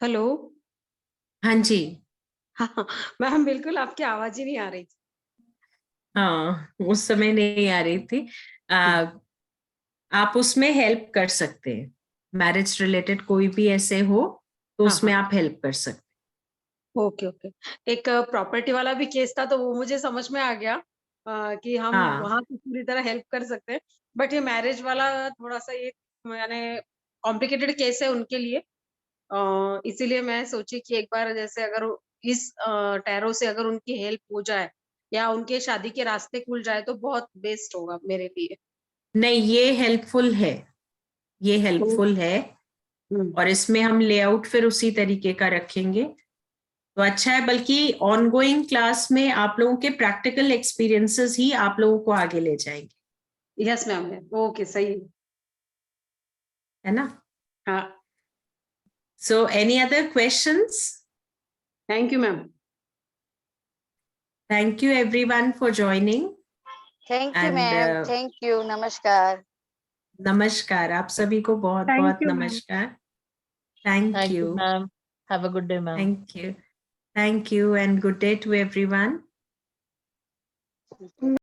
hello. हाँ जी। हाँ मैम, बिल्कुल आपकी आवाज ही नहीं आ रही थी। हाँ, उस समय नहीं आ रही थी। आप उसमें हेल्प कर सकते हैं, मैरिज रिलेटेड कोई भी ऐसे हो तो हाँ, उसमें हाँ। आप हेल्प कर सकते ओके, ओके। एक प्रॉपर्टी वाला भी केस था, तो वो मुझे समझ में आ गया कि हम हाँ। वहां पे पूरी तरह हेल्प कर सकते हैं। बट ये मैरिज वाला थोड़ा सा ये यानी कॉम्प्लिकेटेड केस है उनके लिए। इसीलिए मैं सोची कि एक बार जैसे अगर इस टैरो से अगर उनकी हेल्प हो जाए या उनके शादी के रास्ते खुल जाए तो बहुत बेस्ट होगा मेरे लिए। नहीं, ये हेल्पफुल है, ये हेल्पफुल है। और इसमें हम लेआउट फिर उसी तरीके का रखेंगे तो अच्छा है। बल्कि ऑनगोइंग क्लास में आप लोगों के प्रैक्टिकल एक्सपीरियंसेस ही आप लोगों को आगे ले जाएंगे। यस मैम, ओके, सही है ना? हाँ। So any other questions? Thank you ma'am. Thank you everyone for joining. Thank you ma'am, thank you, नमस्कार। नमस्कार, आप सभी को बहुत Thank बहुत you, ma'am. नमस्कार। Thank Thank you, you. ma'am. Have a good day, ma'am. Thank you. Thank you and good day to everyone.